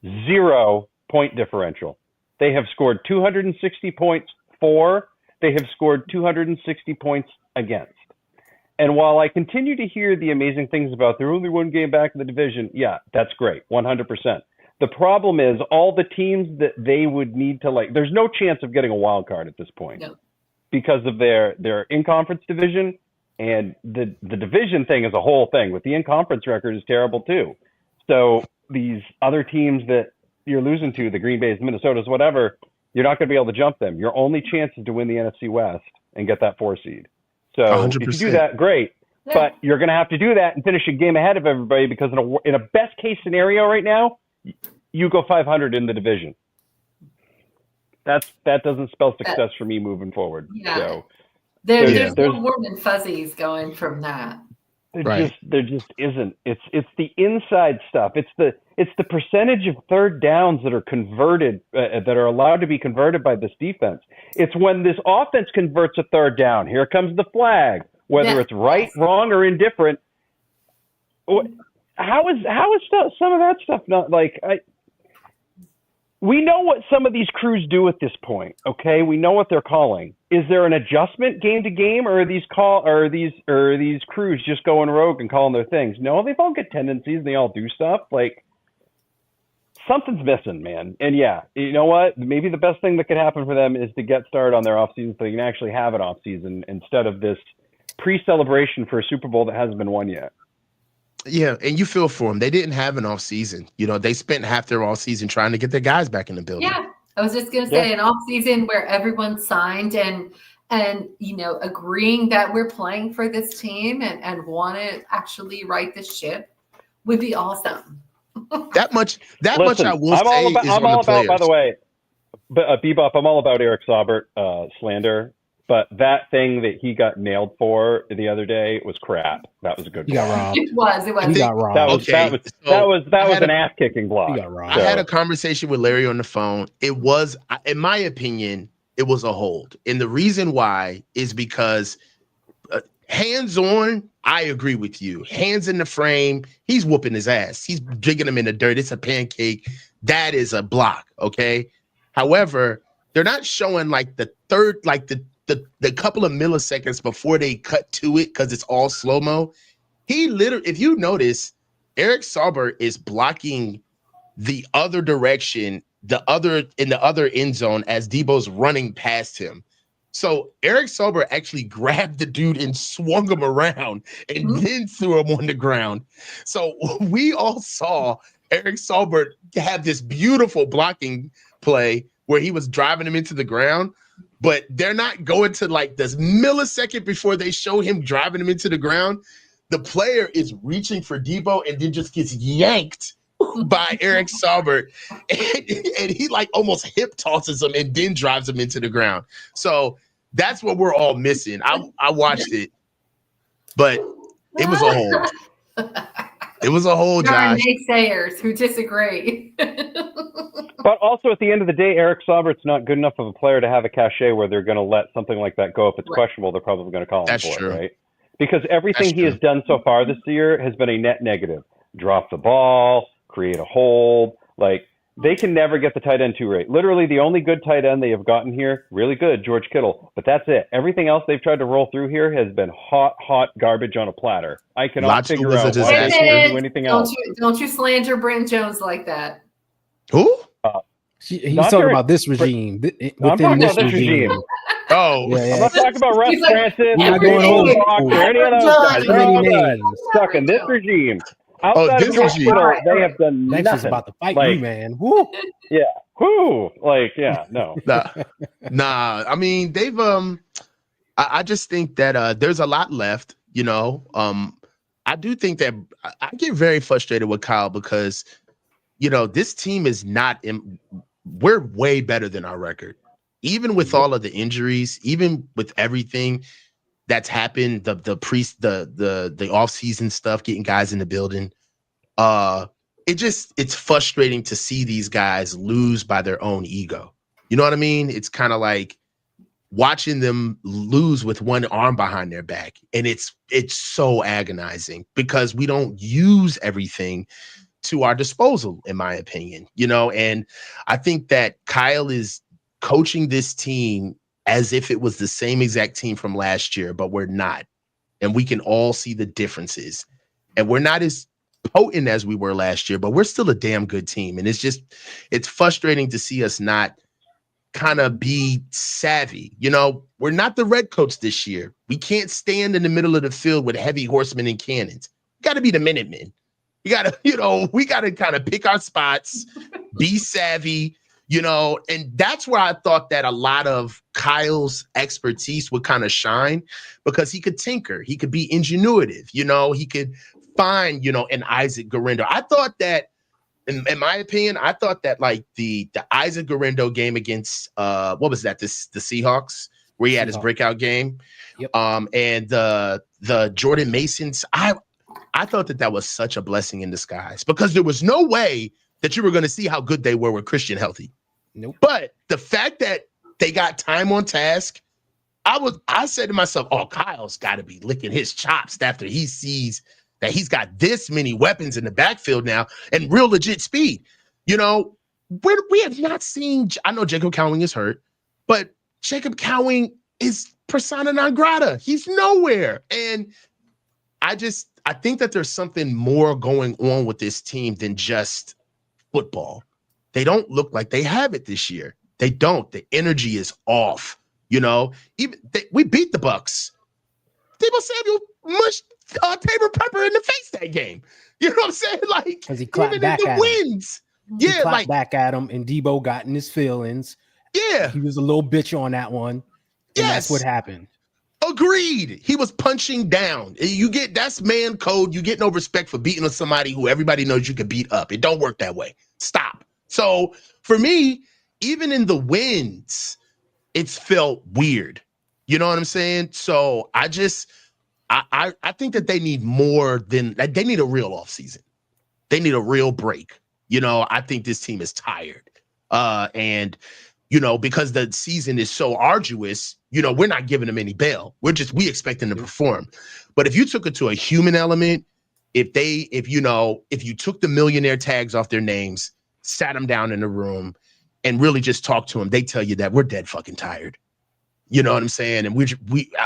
0-point differential. They have scored 260 points for. They have scored 260 points against. And while I continue to hear the amazing things about they're only one game back in the division, yeah, that's great, 100%. The problem is all the teams that they would need to, like, there's no chance of getting a wild card at this point. No. Because of their in-conference division, and the division thing is a whole thing. With the in-conference record is terrible too. So these other teams that you're losing to, the Green Bays, Minnesotas, whatever, you're not going to be able to jump them. Your only chance is to win the NFC West and get that 4 seed. So 100%. If you do that, great. Yeah. But you're going to have to do that and finish a game ahead of everybody, because in a best case scenario right now, you go 500 in the division. That doesn't spell success for me moving forward. Yeah. So there's no warm and fuzzies going from that. There just isn't. It's the inside stuff. It's the percentage of third downs that are converted, that are allowed to be converted by this defense. It's when this offense converts a third down. Here comes the flag, whether it's right, wrong, or indifferent. How is some of that stuff not like? We know what some of these crews do at this point. Okay, we know what they're calling. Is there an adjustment game to game, or are these crews just going rogue and calling their things? No, they've all got tendencies and they all do stuff. Like, something's missing, man. And yeah, you know what? Maybe the best thing that could happen for them is to get started on their offseason so they can actually have an offseason instead of this pre-celebration for a Super Bowl that hasn't been won yet. Yeah, and you feel for them. They didn't have an off season. You know, they spent half their off season trying to get their guys back in the building. Yeah, I was just going to say an off season where everyone signed and you know, agreeing that we're playing for this team and want to actually right the ship would be awesome. That much I will say is on the players. By the way, Bebop, I'm all about Eric Saubert slander. But that thing that he got nailed for the other day was crap. That was a good He got block. robbed. It was. He got robbed. That was Okay, that was so an ass kicking block. He got robbed. I had a conversation with Larry on the phone. It was, in my opinion, it was a hold. And the reason why is because hands on, I agree with you. Hands in the frame, he's whooping his ass. He's jigging him in the dirt. It's a pancake. That is a block, okay? However, they're not showing like the third, like the couple of milliseconds before they cut to it because it's all slow-mo. He literally, if you notice, Eric Sauber is blocking the other direction, in the other end zone as Debo's running past him. So Eric Sauber actually grabbed the dude and swung him around and then threw him on the ground. So we all saw Eric Sauber have this beautiful blocking play where he was driving him into the ground, but they're not going to like this millisecond before they show him driving him into the ground. The player is reaching for Debo and then just gets yanked by Eric Sauber, and he like almost hip tosses him and then drives him into the ground. So that's what we're all missing. I watched it, but it was a hold. It was a hold, There are Josh. naysayers who disagree. But also at the end of the day, Eric Saubert's not good enough of a player to have a cachet where they're going to let something like that go. If it's questionable, they're probably going to call him That's for true. it, right? Because everything That's he has done so far this year has been a net negative. Drop the ball, create a hold. Like, they can never get the tight end too right. Literally, the only good tight end they have gotten here, really good, George Kittle. But that's it. Everything else they've tried to roll through here has been hot garbage on a platter. I cannot Latu figure was a out why they disaster. can't do anything else. Don't you slander Brent Jones like that. Who? He's Not talking during- about this regime. I'm talking about this regime. Oh, Yeah, I'm not talking about Russ He's like, Francis We're not or going old school. or any of those guys. Too They're many all good. names. Stuck in this regime. Outside this of George regime. Kittle, they have done Next nothing. is about to fight Like- you, man. Woo. Whoo! Like, yeah, no. nah. I mean, they've I just think that there's a lot left, you know. I do think that I get very frustrated with Kyle because, you know, this team is not we're way better than our record. Even with all of the injuries, even with everything that's happened, the off-season stuff, getting guys in the building, it's frustrating to see these guys lose by their own ego. You know what I mean? It's kind of like watching them lose with one arm behind their back. And it's so agonizing because we don't use everything to our disposal, in my opinion, you know? And I think that Kyle is coaching this team as if it was the same exact team from last year, but we're not. And we can all see the differences. And we're not as potent as we were last year, but we're still a damn good team. And it's frustrating to see us not kind of be savvy. You know, we're not the red coats this year. We can't stand in the middle of the field with heavy horsemen and cannons. We got to be the Minutemen. We got to kind of pick our spots, be savvy, you know, and that's where I thought that a lot of Kyle's expertise would kind of shine because he could tinker. He could be ingenuitive, you know, he could find, you know, an Isaac Guerendo. I thought that, in my opinion, I thought that like the Isaac Guerendo game against, what was that? The Seahawks, where he had his breakout game. Yep. And the Jordan Masons, I thought that was such a blessing in disguise because there was no way that you were going to see how good they were with Christian healthy. Nope. But the fact that they got time on task, I said to myself, oh, Kyle's got to be licking his chops after he sees that he's got this many weapons in the backfield now and real legit speed. You know, we have not seen, I know Jacob Cowing is hurt, but Jacob Cowing is persona non grata. He's nowhere. And I think that there's something more going on with this team than just football. They don't look like they have it this year. They don't. The energy is off. You know, we beat the Bucks. Debo Samuel mushed Tabor Pepper in the face that game. You know what I'm saying? Like, because he clapped even back in the at wins. him. He Yeah, clapped like back at him, and Debo got in his feelings. yeah. He was a little bitch on that one, and that's Yes. what happened. Agreed. He was punching down. That's man code. You get no respect for beating on somebody who everybody knows you can beat up. It don't work that way. Stop. So for me, even in the wins, it's felt weird. You know what I'm saying? So I think that they need more than they need a real offseason. They need a real break. You know, I think this team is tired. And you know, because the season is so arduous, you know, we're not giving them any bail. We expect them to perform. But if you took it to a human element, if you took the millionaire tags off their names, sat them down in the room and really just talked to them, they tell you that we're dead fucking tired. You know what I'm saying? And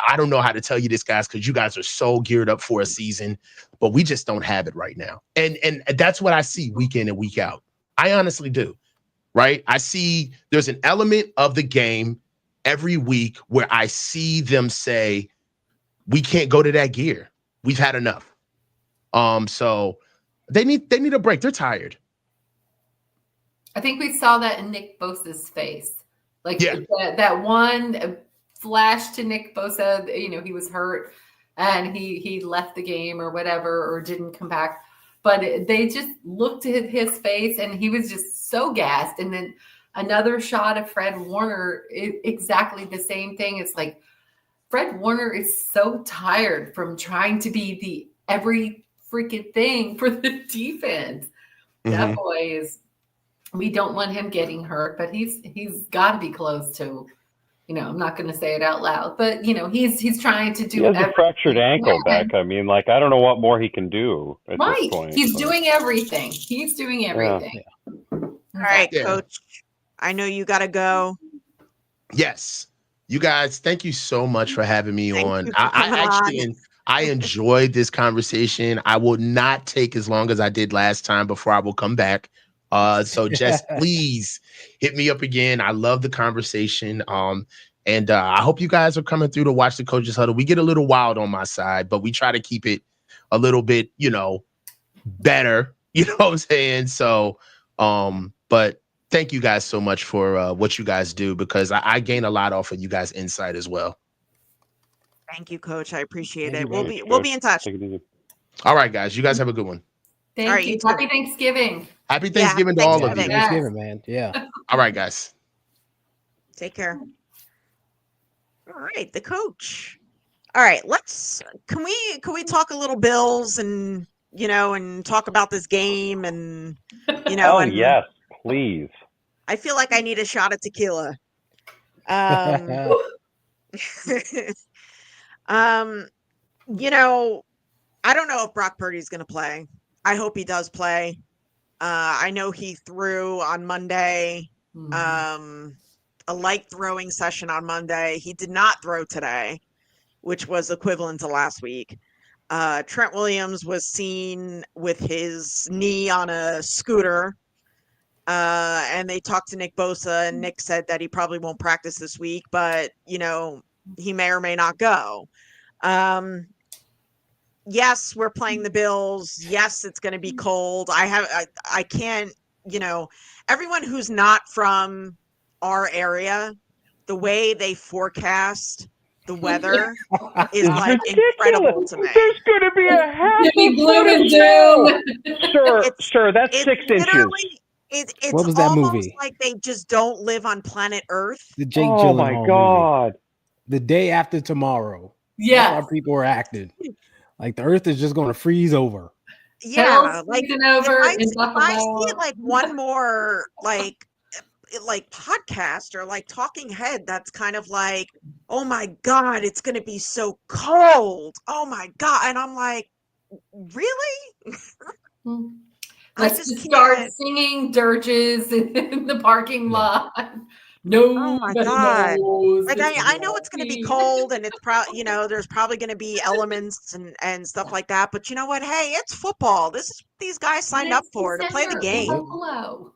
I don't know how to tell you this, guys, because you guys are so geared up for a season, but we just don't have it right now. And that's what I see week in and week out. I honestly do, right? I see there's an element of the game every week where I see them say, we can't go to that gear. We've had enough. So they need a break. They're tired. I think we saw that in Nick Bosa's face. Like Yeah. that one flash to Nick Bosa, you know, he was hurt and he left the game or whatever, or didn't come back. But they just looked at his face and he was just so gassed. And then another shot of Fred Warner, exactly the same thing. It's like Fred Warner is so tired from trying to be the every freaking thing for the defense. That boy is, we don't want him getting hurt, but he's got to be close to, you know, I'm not going to say it out loud, but you know, he's trying to do. He has a fractured ankle back. I mean, like, I don't know what more he can do at this point. He's doing everything. He's doing everything. Yeah. All right, Coach. I know you got to go. Yes. You guys, thank you so much for having me on. I enjoyed this conversation. I will not take as long as I did last time before I will come back. So just please hit me up again. I love the conversation. And I hope you guys are coming through to watch the Coaches Huddle. We get a little wild on my side, but we try to keep it a little bit, you know, better. You know what I'm saying? So, but thank you guys so much for what you guys do, because I gain a lot off of you guys' insight as well. Thank you, Coach. I appreciate it. We'll be in touch. All right, guys. You guys have a good one. Thank you. Happy Thanksgiving. Happy Thanksgiving to all of you. Happy Thanksgiving, man. Yeah. All right, guys. Take care. All right, the coach. All right, can we talk a little Bills and, you know, and talk about this game and, you know. Yes, please. I feel like I need a shot of tequila. You know, I don't know if Brock Purdy's going to play. I hope he does play. I know he threw on Monday, a light throwing session on Monday. He did not throw today, which was equivalent to last week. Trent Williams was seen with his knee on a scooter. And they talked to Nick Bosa, and Nick said that he probably won't practice this week, but, you know, he may or may not go. Yes, we're playing the Bills. Yes, it's going to be cold. I can't, you know, everyone who's not from our area, the way they forecast the weather is like incredible to me. There's going to be a happy gloom and doom. Sir, that's 6 inches. It's what was that almost movie? like they just don't live on planet Earth. The Jake Oh Gyllenhaal my God. movie. The Day After Tomorrow. Yeah. That's how people are acting. Like the Earth is just going to freeze over. Yeah, like over if I see like one more like podcast or like talking head that's kind of like, oh my God, it's going to be so cold. Oh my God. And I'm like, really? Let's just start singing dirges in the parking lot. No, oh my God. Like I know it's going to be cold, and it's probably, you know, there's probably going to be elements and stuff like that. But you know what? Hey, it's football. These guys signed up for to play the game. Hello.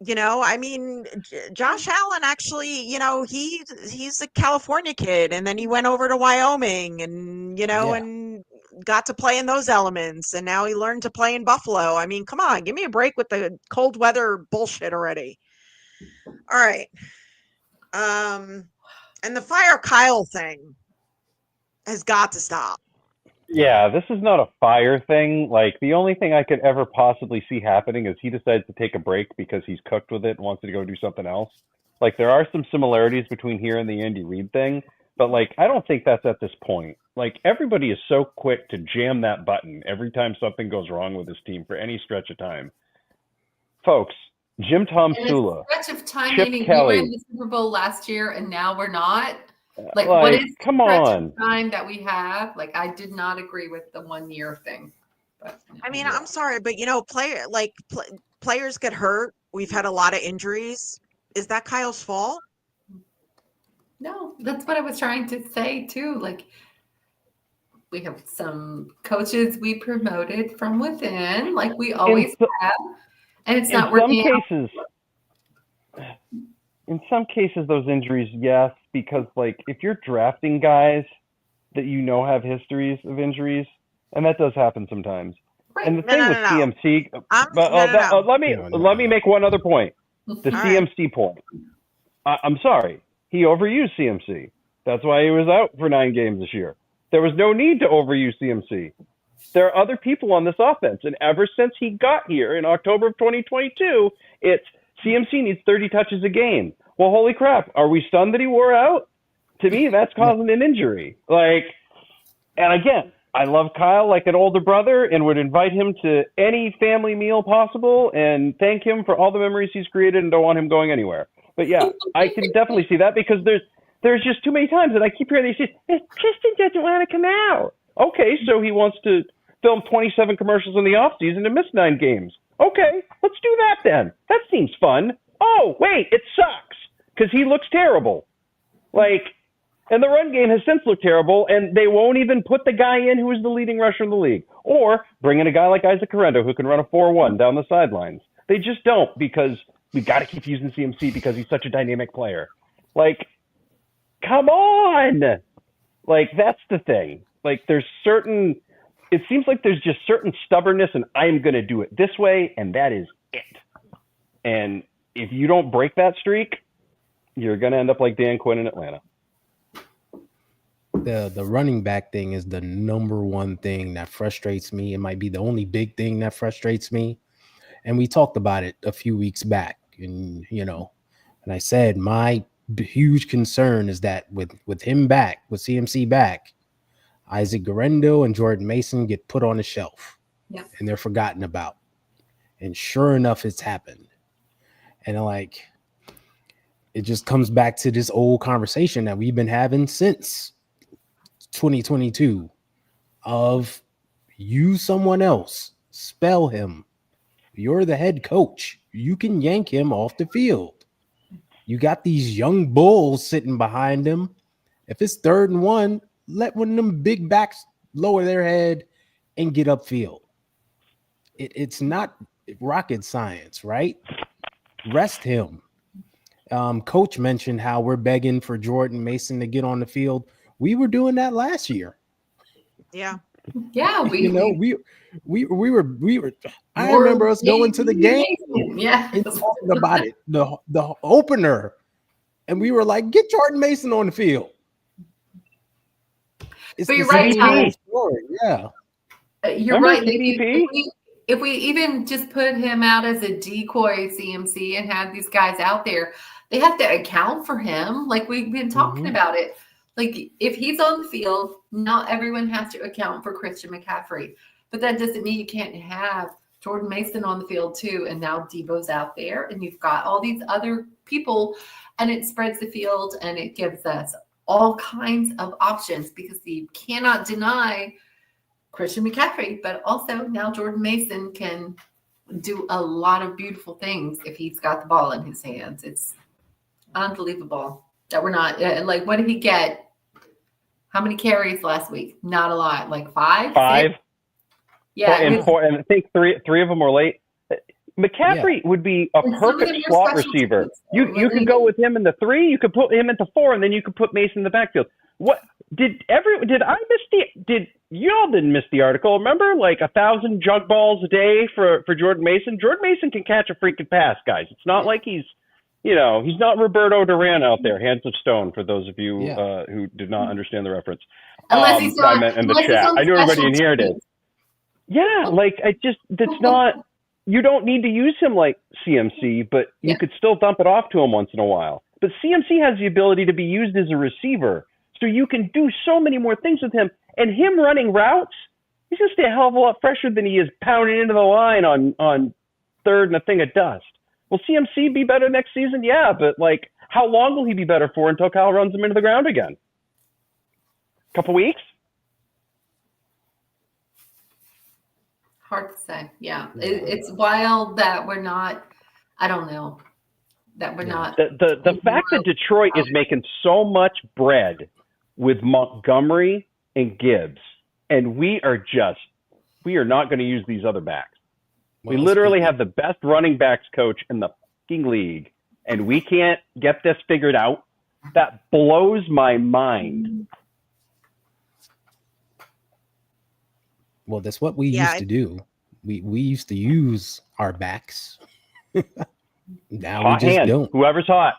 You know, I mean, Josh Allen actually, you know, he's a California kid, and then he went over to Wyoming, and you know, and got to play in those elements, and now he learned to play in Buffalo. I mean, come on, give me a break with the cold weather bullshit already. All right. And the fire Kyle thing has got to stop. Yeah, this is not a fire thing. Like, the only thing I could ever possibly see happening is he decides to take a break because he's cooked with it and wants to go do something else. Like there are some similarities between here and the Andy Reid thing, but like I don't think that's at this point. Like everybody is so quick to jam that button every time something goes wrong with this team for any stretch of time. Folks, Jim Tom Sula, stretch of time, Chip meaning Kelly. we were in the Super Bowl last year and now we're not. Like Like, what is come the stretch on. of time that we have? Like I did not agree with the 1 year thing. But I mean, I'm sorry, but players get hurt. We've had a lot of injuries. Is that Kyle's fault? no, that's what I was trying to say too. Like we have some coaches we promoted from within, like we always have, and it's not working out. In some cases, those injuries, yes, because like if you're drafting guys that you know have histories of injuries, and that does happen sometimes. Right. And the thing with CMC, let me make one other point. The CMC point. I'm sorry, he overused CMC. That's why he was out for 9 games this year. There was no need to overuse CMC. There are other people on this offense, and ever since he got here in October of 2022, it's CMC needs 30 touches a game. Well, holy crap, are we stunned that he wore out? To me, that's causing an injury. Like, and again, I love Kyle like an older brother and would invite him to any family meal possible and thank him for all the memories he's created and don't want him going anywhere. But yeah, I can definitely see that because there's just too many times that I keep hearing these things. Tristan doesn't want to come out. Okay, so he wants to film 27 commercials in the offseason and miss 9 games. Okay, let's do that then. That seems fun. Oh, wait, it sucks because he looks terrible. Like, and the run game has since looked terrible, and they won't even put the guy in who is the leading rusher in the league. Or bring in a guy like Isaac Correndo who can run a 4.1 down the sidelines. They just don't because we got to keep using CMC because he's such a dynamic player. Like, come on! Like, that's the thing. Like, it seems like there's just certain stubbornness, and I'm going to do it this way, and that is it. And if you don't break that streak, you're going to end up like Dan Quinn in Atlanta. The running back thing is the number one thing that frustrates me. It might be the only big thing that frustrates me. And we talked about it a few weeks back. And, and I said my huge concern is that with him back, with CMC back, Isaac Correndo and Jordan Mason get put on the shelf. Yeah. And they're forgotten about. And sure enough, it's happened. And it just comes back to this old conversation that we've been having since 2022 of use someone else, spell him. You're the head coach. You can yank him off the field. You got these young bulls sitting behind him. If it's 3rd and 1, let one of them big backs lower their head and get upfield. It's not rocket science, right? Rest him. Coach mentioned how we're begging for Jordan Mason to get on the field. We were doing that last year. Yeah. Yeah, we were. I remember us going to the game, and talking about it, the opener, and we were like, "Get Jordan Mason on the field." But you're right, Tom. Yeah, you're right. If we even just put him out as a decoy CMC and have these guys out there, they have to account for him. Like we've been talking about it. Like if he's on the field, not everyone has to account for Christian McCaffrey. But that doesn't mean you can't have Jordan Mason on the field too. And now Debo's out there and you've got all these other people and it spreads the field and it gives us all kinds of options because you cannot deny Christian McCaffrey, but also now Jordan Mason can do a lot of beautiful things if he's got the ball in his hands. It's unbelievable that we're not like, what did he get? How many carries last week? Not a lot, like 5? 5. 6? Yeah. And I think three of them were late. McCaffrey would be a perfect slot receiver. You could go with him in the 3, you could put him at the 4, and then you could put Mason in the backfield. What did y'all didn't miss the article? Remember, like 1,000 jug balls a day for Jordan Mason? Jordan Mason can catch a freaking pass, guys. It's not like he's not Roberto Duran out there, hands of stone, for those of you who did not understand the reference. Unless he's on, in the chat. I knew everybody in here did. Yeah, that's not, you don't need to use him like CMC, but you could still dump it off to him once in a while. but CMC has the ability to be used as a receiver. So you can do so many more things with him. And him running routes, he's going to stay a hell of a lot fresher than he is pounding into the line on third and a thing of dust. Will CMC be better next season? Yeah, but like, how long will he be better for until Kyle runs him into the ground again? A couple weeks? Hard to say. Yeah. It's wild that we're not, I don't know, that we're not. The fact that Detroit is making so much bread with Montgomery and Gibbs, and we are not going to use these other backs. We literally have the best running backs coach in the fucking league, and we can't get this figured out. That blows my mind. Well, that's what we used to do. We used to use our backs. Now hot we just hand. don't. Whoever's hot,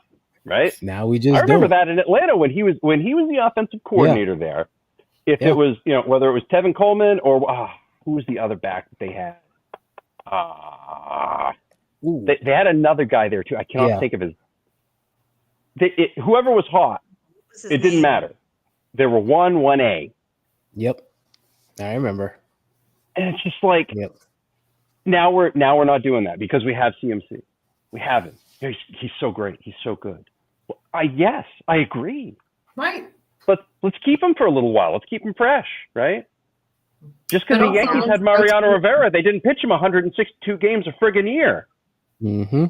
right? Now we just I remember don't. that in Atlanta when he was the offensive coordinator there. If Yeah. it was, whether it was Tevin Coleman or who was the other back that they had? They had another guy there too. I cannot think of his. Whoever was hot, it didn't matter. There were 1A. Yep, I remember. And it's just like, now we're not doing that because we have CMC. We have him. He's so great. He's so good. Well, I agree. Right. Let's keep him for a little while. Let's keep him fresh, right? Just because But the also, Yankees had Mariano Rivera, they didn't pitch him 162 games a friggin' year. Mm-hmm.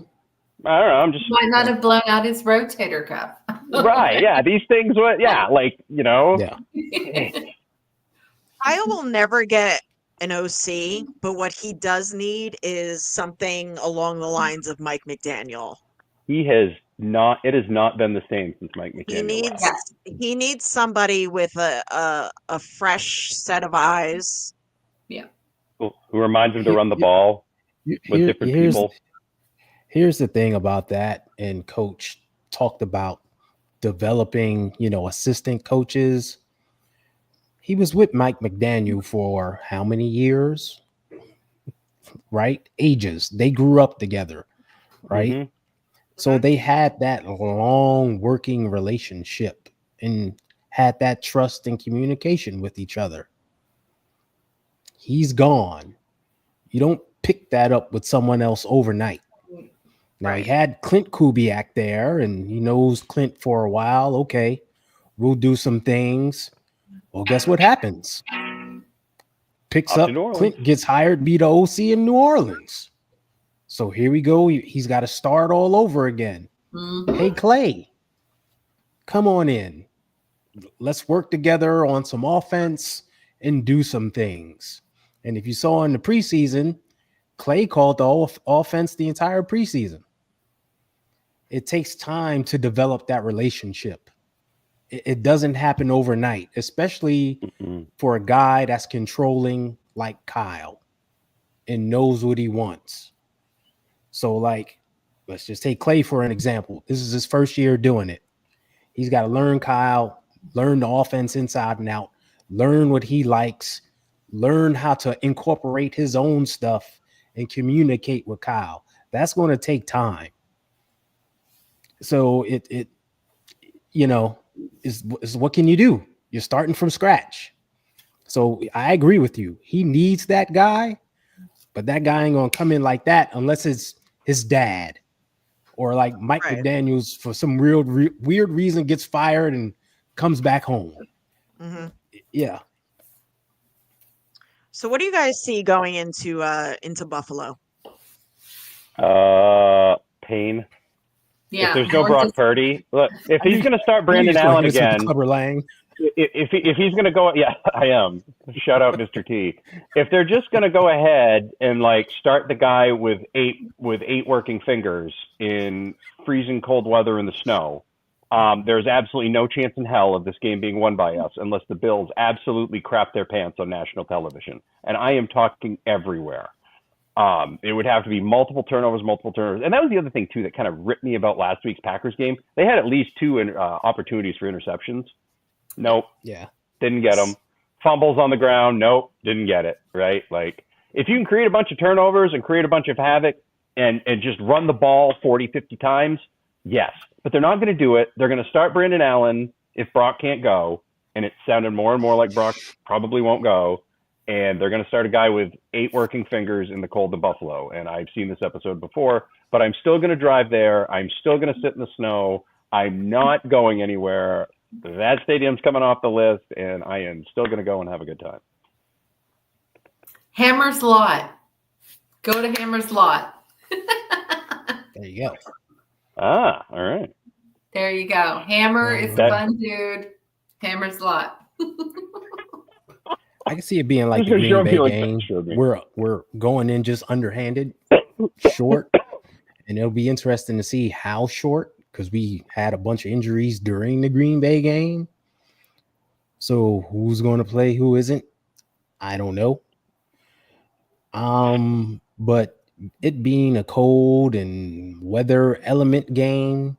I don't know. I'm just Might not have blown out his rotator cuff. right. Yeah, these things. Yeah. Kyle will never get an OC, but what he does need is something along the lines of Mike McDaniel. He has not. It has not been the same since Mike McDaniel. He needs somebody with a fresh set of eyes. Yeah. Who reminds him to run the ball with different people. Here's the thing about that, and Coach talked about developing, assistant coaches. He was with Mike McDaniel for how many years? Right? Ages. They grew up together, right? Mm-hmm. So they had that long working relationship and had that trust and communication with each other. He's gone. You don't pick that up with someone else overnight. Now, he had Clint Kubiak there, and he knows Clint for a while. Okay, we'll do some things. Well, guess what happens? Picks up, Clint gets hired to be the OC in New Orleans. So here we go. He's got to start all over again. Mm-hmm. Hey, Clay, come on in. Let's work together on some offense and do some things. And if you saw in the preseason, Clay called the offense the entire preseason. It takes time to develop that relationship. It doesn't happen overnight, especially for a guy that's controlling like Kyle and knows what he wants. So, let's just take Clay for an example. This is his first year doing it. He's got to learn Kyle, learn the offense inside and out, learn what he likes, learn how to incorporate his own stuff and communicate with Kyle. That's going to take time. So is what can you do? You're starting from scratch. So I agree with you. He needs that guy, but that guy ain't going to come in like that unless it's his dad or like Mike McDaniels for some weird reason gets fired and comes back home. Mm-hmm. Yeah. So what do you guys see going into Buffalo? Pain. Yeah. If there's no Brock Purdy, look, if he's going to start Brandon Allen again, if he's going to go, yeah, I am. Shout out Mr. T. If they're just going to go ahead and start the guy with eight working fingers in freezing cold weather in the snow, there's absolutely no chance in hell of this game being won by us unless the Bills absolutely crap their pants on national television. And I am talking everywhere. It would have to be multiple turnovers. And that was the other thing, too, that kind of ripped me about last week's Packers game. They had at least two opportunities for interceptions. Nope. Yeah. Didn't get them. Fumbles on the ground. Nope. Didn't get it. Right? If you can create a bunch of turnovers and create a bunch of havoc and just run the ball 40, 50 times, Yes, but they're not going to do it. They're going to start Brandon Allen if Brock can't go, and it sounded more and more like Brock probably won't go. And they're going to start a guy with 8 working fingers in the cold of Buffalo. And I've seen this episode before, but I'm still going to drive there. I'm still going to sit in the snow. I'm not going anywhere. That stadium's coming off the list, and I am still going to go and have a good time. Hammer's Lot. Go to Hammer's Lot. There you go. All right. There you go. Hammer is a fun dude. Hammer's Lot. I can see it being like the Green Bay game. We're going in just underhanded, short, and it'll be interesting to see how short, because we had a bunch of injuries during the Green Bay game. So who's going to play, who isn't, I don't know. But it being a cold and weather element game,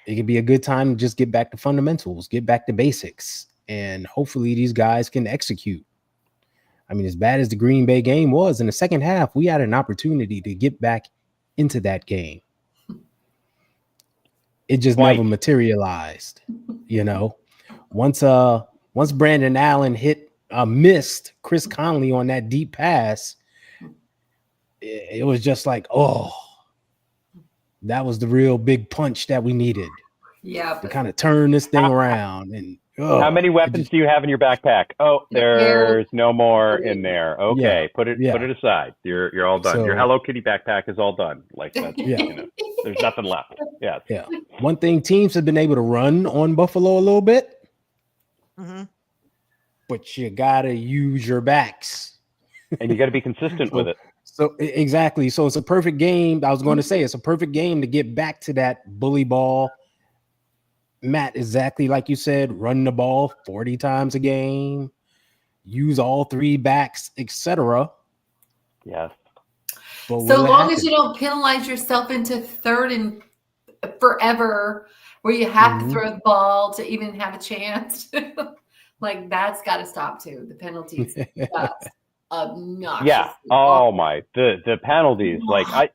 it could be a good time to just get back to fundamentals, get back to basics, and hopefully these guys can execute. I mean, as bad as the Green Bay game was, in the second half, we had an opportunity to get back into that game. It just never materialized, you know. Once Brandon Allen missed Chris Conley on that deep pass, it was just like, oh, that was the real big punch that we needed. Yeah, to kind of turn this thing around. And how many weapons do you have in your backpack? Oh, there's no more in there. Okay, put it aside. You're all done. Your Hello Kitty backpack is all done. Like that. You know, there's nothing left. Yeah. One thing, teams have been able to run on Buffalo a little bit, but you gotta use your backs, and you got to be consistent with it. So exactly. So it's a perfect game. I was going to say it's a perfect game to get back to that bully ball. Matt, exactly like you said, run the ball 40 times a game, use all 3 backs, etc. Yes. So long as you don't penalize yourself into third and forever, where you have to throw the ball to even have a chance, like that's got to stop too. The penalties. Obnoxious. Yeah. Oh my. The penalties. Like I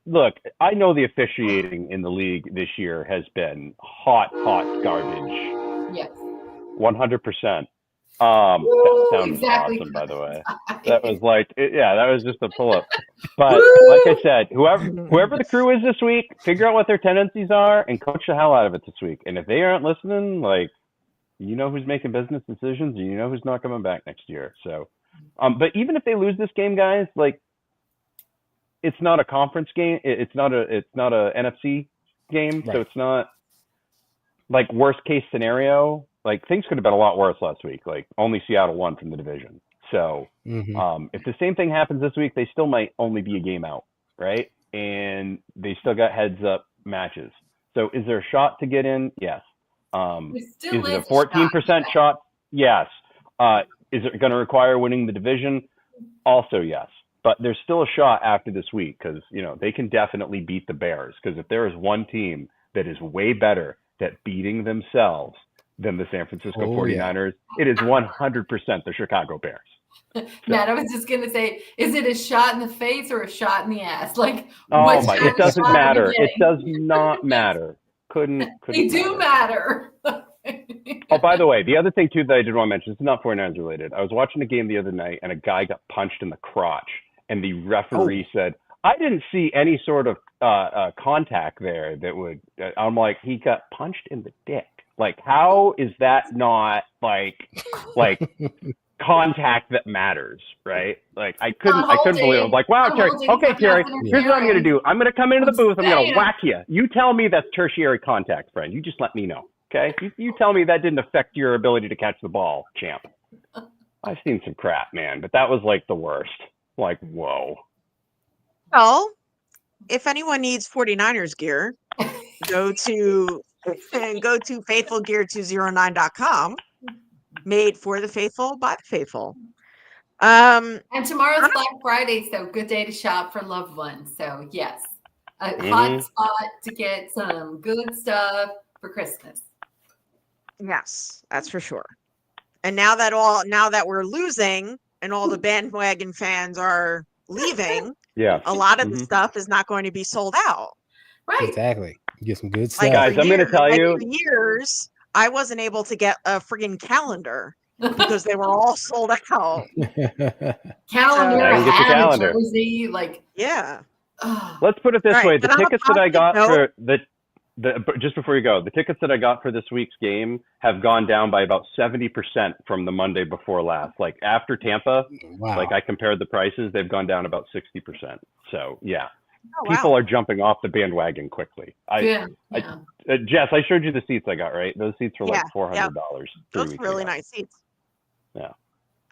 know the officiating in the league this year has been hot garbage. Yes. 100%. That sounds awesome, by the way. That was like, that was just a pull up. But like I said, whoever the crew is this week, figure out what their tendencies are and coach the hell out of it this week. And if they aren't listening, like, you know who's making business decisions and you know who's not coming back next year. So. But even if they lose this game, guys, like it's not a conference game. It's not a NFC game. Right. So it's not like worst case scenario. Like things could have been a lot worse last week. Like only Seattle won from the division. So if the same thing happens this week, they still might only be a game out, right? And they still got heads up matches. So is there a shot to get in? Yes. Is it a 14% shot? Yes. Is it going to require winning the division? Also, yes. But there's still a shot after this week because, you know, they can definitely beat the Bears. Because if there is one team that is way better at beating themselves than the San Francisco 49ers, it is 100% the Chicago Bears. So. Matt, I was just going to say, is it a shot in the face or a shot in the ass? Like, it doesn't matter. It does not matter. Couldn't they do matter. Oh, by the way, the other thing too that I did want to mention, it's not 49ers related. I was watching a game the other night and a guy got punched in the crotch and the referee said, I didn't see any sort of contact there that would, I'm like, he got punched in the dick. Like, how is that not like contact that matters, right? Like I couldn't believe it. I was like, wow, Terry. Okay, Terry, here's what I'm going to do. I'm going to come into the booth. I'm going to whack you. You tell me that's tertiary contact, friend. You just let me know. Okay, you tell me that didn't affect your ability to catch the ball, champ. I've seen some crap, man, but that was like the worst. Like, whoa. Well, if anyone needs 49ers gear, go to faithfulgear209.com. Made for the faithful by the faithful. And tomorrow's Black Friday, so good day to shop for loved ones. So yes, a hot spot to get some good stuff for Christmas. Yes, that's for sure. And now that we're losing and all the bandwagon fans are leaving, a lot of the stuff is not going to be sold out. Right. Exactly. Get some good stuff. Like, Guys, I'm gonna tell you- for years, I wasn't able to get a friggin' calendar because they were all sold out. Calendar, Yeah, you get the hat, calendar. jersey, like. Yeah. Let's put it this Right, way: the but on a tickets that I got positive for just before you go, the tickets that I got for this week's game have gone down by about 70% from the Monday before last. Like after Tampa, Wow. like I compared the prices, they've gone down about 60%. So yeah, Oh, people wow. are jumping off the bandwagon quickly. Jess, I showed you the seats I got, right? Those seats were like Yeah, $400. Those are really nice seats. Yeah.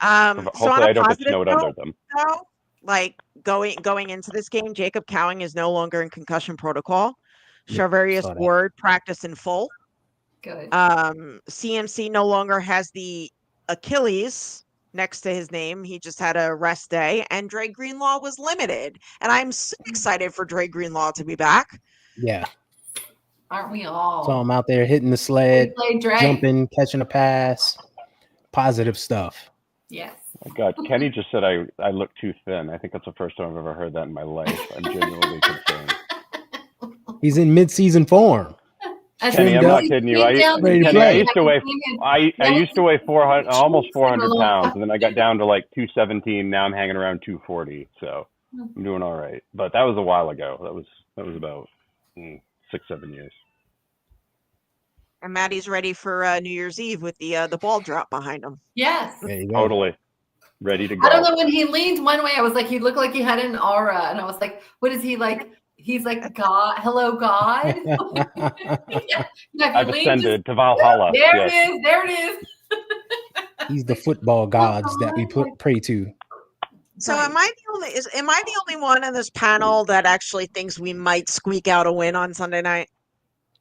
So on Hopefully a I don't get positive snowed note, under them. though, like going into this game, Jacob Cowing is no longer in concussion protocol. Yeah, saw Charvarius that. Ward practiced in full. Good. CMC no longer has the Achilles next to his name. He just had a rest day, and Dre Greenlaw was limited. And I'm so excited for Dre Greenlaw to be back. Yeah. Aren't we all? So I'm out there hitting the sled, Play Dre. jumping, catching a pass. Positive stuff. Yes. Oh God, Kenny just said I look too thin. I think that's the first time I've ever heard that in my life. I'm genuinely concerned. He's in mid-season form. Kenny, I'm not kidding you. Ready to Kenny, play. I used to weigh I used to weigh 400, almost 400 pounds, and then I got down to like 217. Now I'm hanging around 240, so I'm doing all right. But that was a while ago. That was about 6-7 years. And Maddie's ready for New Year's Eve with the ball drop behind him. Yes. There you go. Totally ready to go. I don't know, when he leaned one way, I was like, he looked like he had an aura, and I was like, what is he like? He's like, God, hello, God. I've ascended to Valhalla. There it is. There it is. He's the football gods that we pray to. So am I the only one in this panel that actually thinks we might squeak out a win on Sunday night?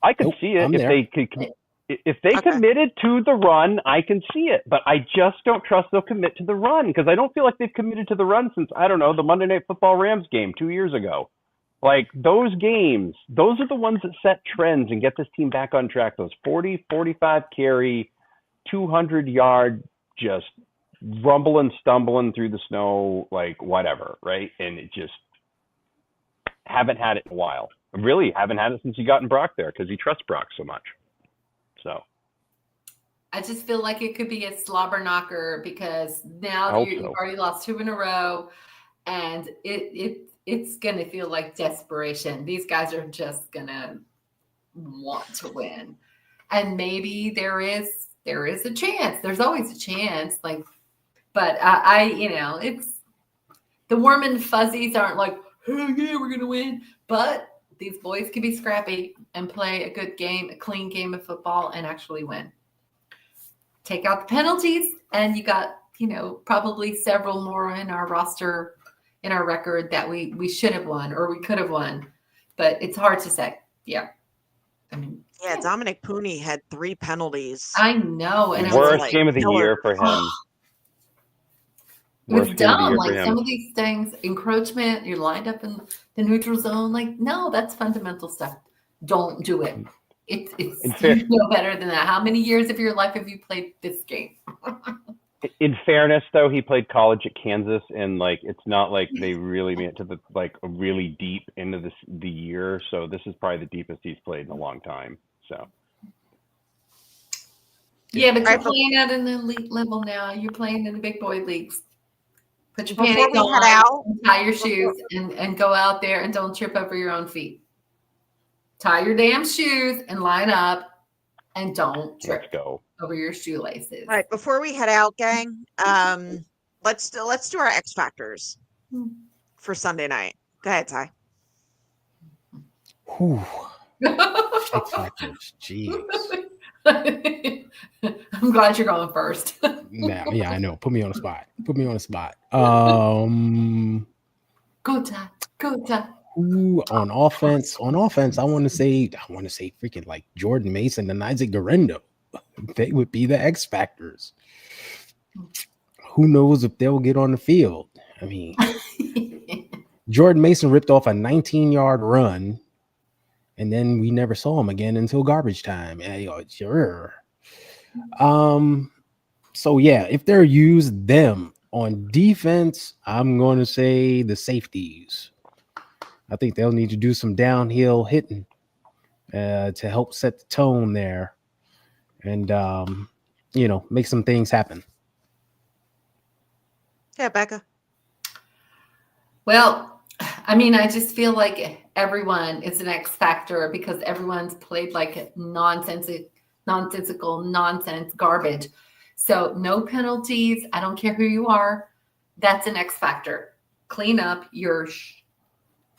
I could Nope, see it I'm if there. they could. If they committed to the run, I can see it. But I just don't trust they'll commit to the run because I don't feel like they've committed to the run since, I don't know, the Monday Night Football Rams game 2 years ago. Like those games, those are the ones that set trends and get this team back on track. Those 40, 45 carry, 200-yard, just rumbling, stumbling through the snow, like whatever, right? And it just haven't had it in a while. Really haven't had it since he got in Brock there because he trusts Brock so much. So I just feel like it could be a slobber knocker because now you've already lost 2 in a row, and it's going to feel like desperation. These guys are just going to want to win. And maybe there is a chance. There's always a chance. Like, but it's the warm and fuzzies aren't like, oh yeah, we're going to win. But these boys can be scrappy and play a good game, a clean game of football, and actually win. Take out the penalties, and you got, probably several more in our roster, in our record that we should have won or we could have won. But it's hard to say. Yeah. I mean, yeah, Dominic Pooney had 3 penalties. I know. And worst game of the year for him. It was dumb. Like some of these things, encroachment, you're lined up in the neutral zone. Like, no, that's fundamental stuff. Don't do it. It's you know better than that. How many years of your life have you played this game? In fairness, though, he played college at Kansas, and like it's not like they really made it to the really deep into the year. So this is probably the deepest he's played in a long time. So. Yeah, but you're playing out in the elite level now. You're playing in the big boy leagues. Put your Before panties we head on, out, tie your shoes, and go out there and don't trip over your own feet. Tie your damn shoes and line up, and don't trip over your shoelaces. All right, before we head out, gang, let's do our X Factors for Sunday night. Go ahead, Ty. Whew. X Factors, jeez. I'm glad you're going first. Yeah, I know. Put me on the spot. Go Ty. Ooh, on offense, I want to say freaking like Jordan Mason and Isaac Guerrero. They would be the X Factors. Who knows if they'll get on the field? I mean, Jordan Mason ripped off a 19-yard run, and then we never saw him again until garbage time. Sure. So yeah, if they're used them on defense, I'm going to say the safeties. I think they'll need to do some downhill hitting to help set the tone there and, make some things happen. Yeah, Becca. Well, I just feel like everyone is an X factor because everyone's played like nonsensical nonsense garbage. So no penalties. I don't care who you are. That's an X factor. Clean up your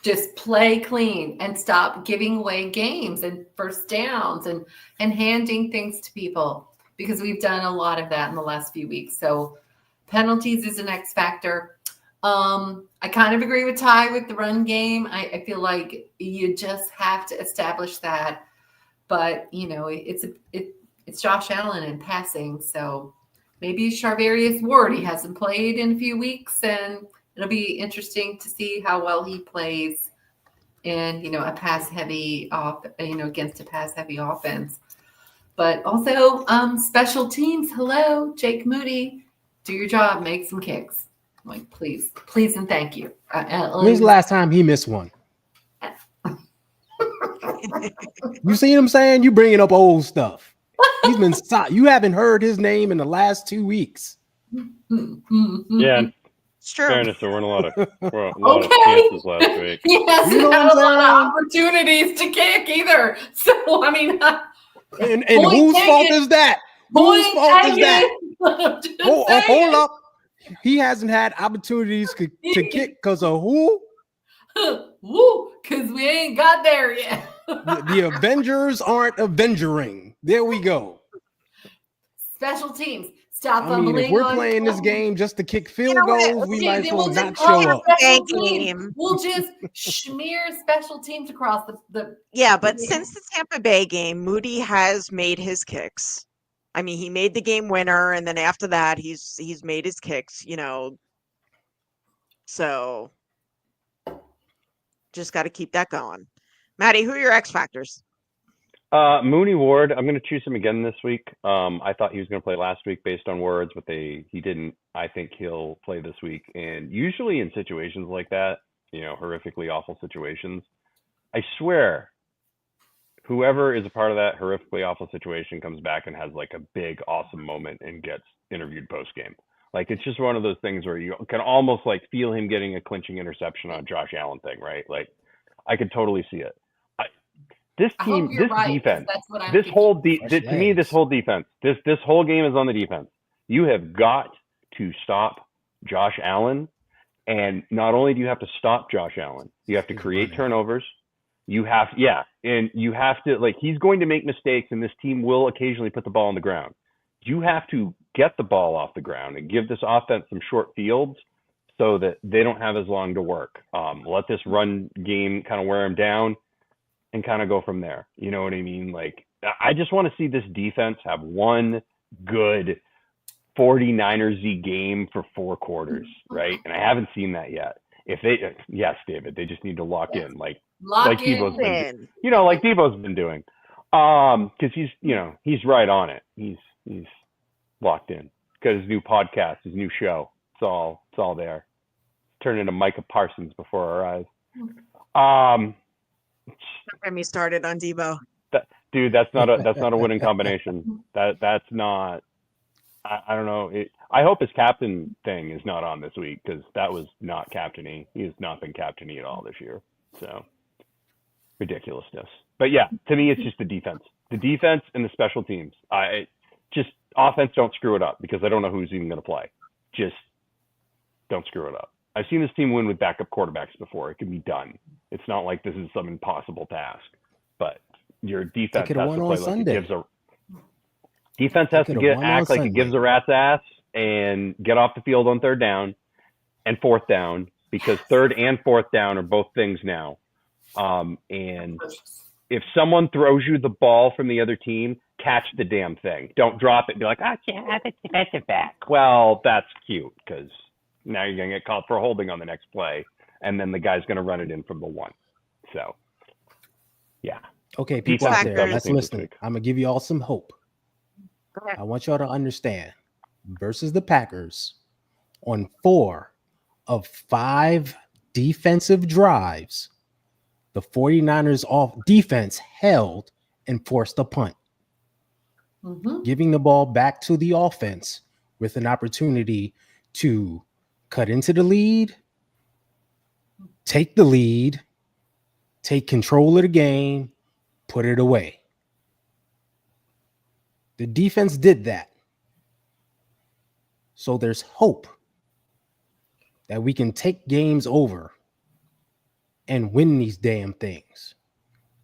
just play clean and stop giving away games and first downs and handing things to people, because we've done a lot of that in the last few weeks. So penalties is an X factor. I kind of agree with Ty with the run game. I feel like you just have to establish that. But it's Josh Allen in passing, so maybe Charvarius Ward. He hasn't played in a few weeks, and it'll be interesting to see how well he plays in a pass heavy against a pass heavy offense. But also special teams. Hello, Jake Moody, do your job, make some kicks. Like, please and thank you. When's the last time he missed one? You see what I'm saying? You bringing up old stuff. He's been you haven't heard his name in the last 2 weeks. Yeah, It's true. fairness, there weren't a lot of chances last week. He hasn't You know had what a I'm lot saying? of opportunities to kick either. So And Point whose taken. fault is that? Whose fault is that? Hold up. He hasn't had opportunities to kick because of who? Woo, because we ain't got there yet. The Avengers aren't Avengering. There we go. Special teams. Stop I mean, fumbling. if we're on- playing this game just to kick field You know what? goals, we Okay, might as then well we'll not just call show it up. special Bad teams. game. We'll just smear special teams across the Yeah, but since the Tampa Bay game, Moody has made his kicks. I mean, he made the game winner, and then after that, he's made his kicks. So just got to keep that going. Maddie, who are your X factors? Mooney Ward, I'm going to choose him again this week. I thought he was going to play last week based on words, but he didn't. I think he'll play this week. And usually in situations like that, horrifically awful situations, I swear, whoever is a part of that horrifically awful situation comes back and has like a big, awesome moment and gets interviewed post game. Like, it's just one of those things where you can almost like feel him getting a clinching interception on Josh Allen thing, right? Like, I could totally see it. This I hope team, you're this right, 'cause defense, that's what I'm this thinking. whole Fresh to me, this legs. whole defense, this whole game is on the defense. You have got to stop Josh Allen, and not only do you have to stop Josh Allen, you have to He's create running. turnovers. You have, and you have to, like, he's going to make mistakes, and this team will occasionally put the ball on the ground. You have to get the ball off the ground and give this offense some short fields so that they don't have as long to work. Let this run game kind of wear them down and kind of go from there. You know what I mean? Like, I just want to see this defense have one good 49ers-y game for 4 quarters, right? And I haven't seen that yet. If they, yes, David, they just need to lock in, like Debo's been, like Debo's been doing, because he's right on it. He's locked in. Got his new podcast, his new show. It's all there. Turned into Micah Parsons before our eyes. Don't get me started on Debo. Dude, that's not a winning combination. That's not. I don't know. I hope his captain thing is not on this week, because that was not captain-y. He has not been captain-y at all this year. So ridiculousness. But yeah, to me, it's just the defense and the special teams. Just offense, don't screw it up, because I don't know who's even going to play. Just don't screw it up. I've seen this team win with backup quarterbacks before. It can be done. It's not like this is some impossible task. But your defense has to play like it gives a defense has to act like it gives a rat's ass and get off the field on 3rd down and 4th down, because 3rd and 4th down are both things now. And if someone throws you the ball from the other team, catch the damn thing. Don't drop it and be like, that's defensive back. Well, that's cute, because now you're going to get called for holding on the next play, and then the guy's going to run it in from the 1. So, yeah. Okay, people Defense out there, let's this listen. week. I'm going to give you all some hope. I want y'all to understand, versus the Packers, on 4 of 5 defensive drives, the 49ers defense held and forced a punt, giving the ball back to the offense with an opportunity to cut into the lead, take the lead, take control of the game, put it away. The defense did that. So there's hope that we can take games over and win these damn things.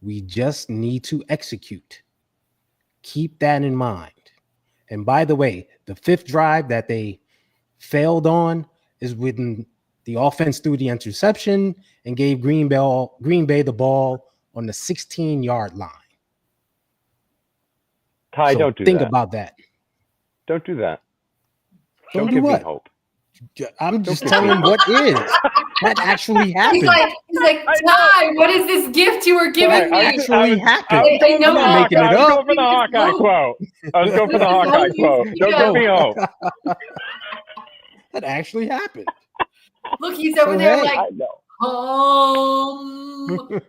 We just need to execute. Keep that in mind. And by the way, the 5th drive that they failed on is when the offense threw the interception and gave Green Bay the ball on the 16-yard line. Ty, So don't do think that. about that. Don't do that. Don't Don't do give what? me hope. I'm just telling what is. That actually happened. He's like, Ty, what is this gift you were giving me? Actually happened. I know I'm not making it I was up. going for the Hawkeye quote. I was going for the Hawkeye quote. Don't give me hope. That actually happened. Look, he's over So, there hey, like, I know.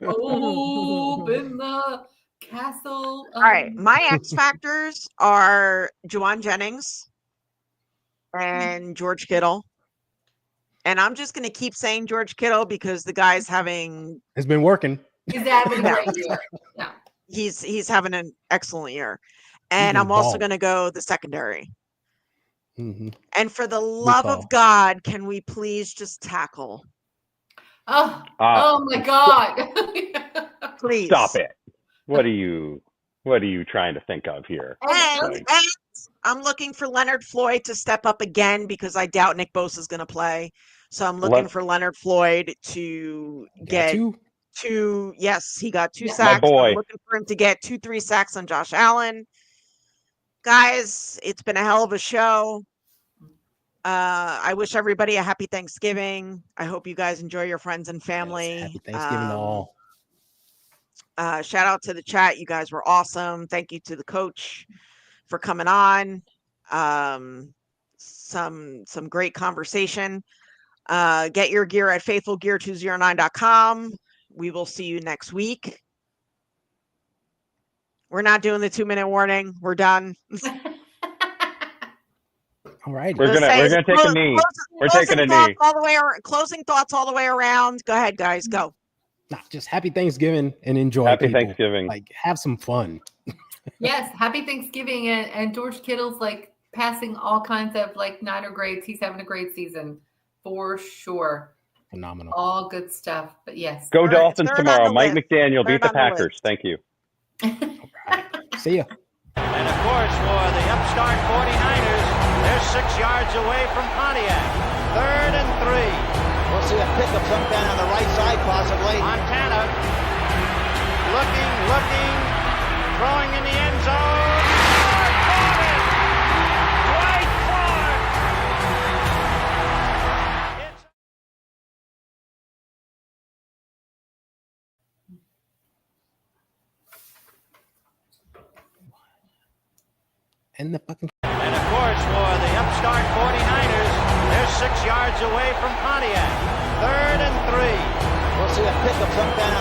open the castle. All right. My X factors are Juwan Jennings and George Kittle. And I'm just going to keep saying George Kittle because the guy's having It's been working. He's having a great year. Yeah. he's having an excellent year. And been I'm also balling. going to go the secondary. Mm-hmm. And for the love call. of God, can we please just tackle? Oh my God. Please. Stop it. What are you trying to think of here? And I'm looking for Leonard Floyd to step up again because I doubt Nick Bosa is going to play. So I'm looking for Leonard Floyd to get two. Yes, he got 2 sacks. My boy. I'm looking for him to get 2-3 sacks on Josh Allen. Guys, it's been a hell of a show. I wish everybody a happy Thanksgiving. I hope you guys enjoy your friends and family. Yes, happy Thanksgiving to all. Shout out to the chat. You guys were awesome. Thank you to the coach for coming on. Some great conversation. Get your gear at faithfulgear209.com. We will see you next week. We're not doing the 2-minute warning. We're done. All right. We're gonna take a knee. We're taking a knee. All the way around, closing thoughts all the way around. Go ahead, guys. Go. Nah, just happy Thanksgiving and enjoy. Happy people. Thanksgiving. Like, have some fun. Yes, happy Thanksgiving. And George Kittle's like passing all kinds of like Niner grades. He's having a great season for sure. Phenomenal. All good stuff. But yes. Go Dolphins third on tomorrow. the Mike list. McDaniel beat Third the on the Packers. list. Thank you. See ya. And of course, for the upstart 49ers, they're 6 yards away from Pontiac. 3rd and 3. We'll see a pickup sometime on the right side, possibly. Montana looking, throwing in the end zone. Caught it! Dwight Clark! And the fucking. And of course, for the upstart 49ers, they're 6 yards away from Pontiac. 3rd and 3. We'll see a pickup sometime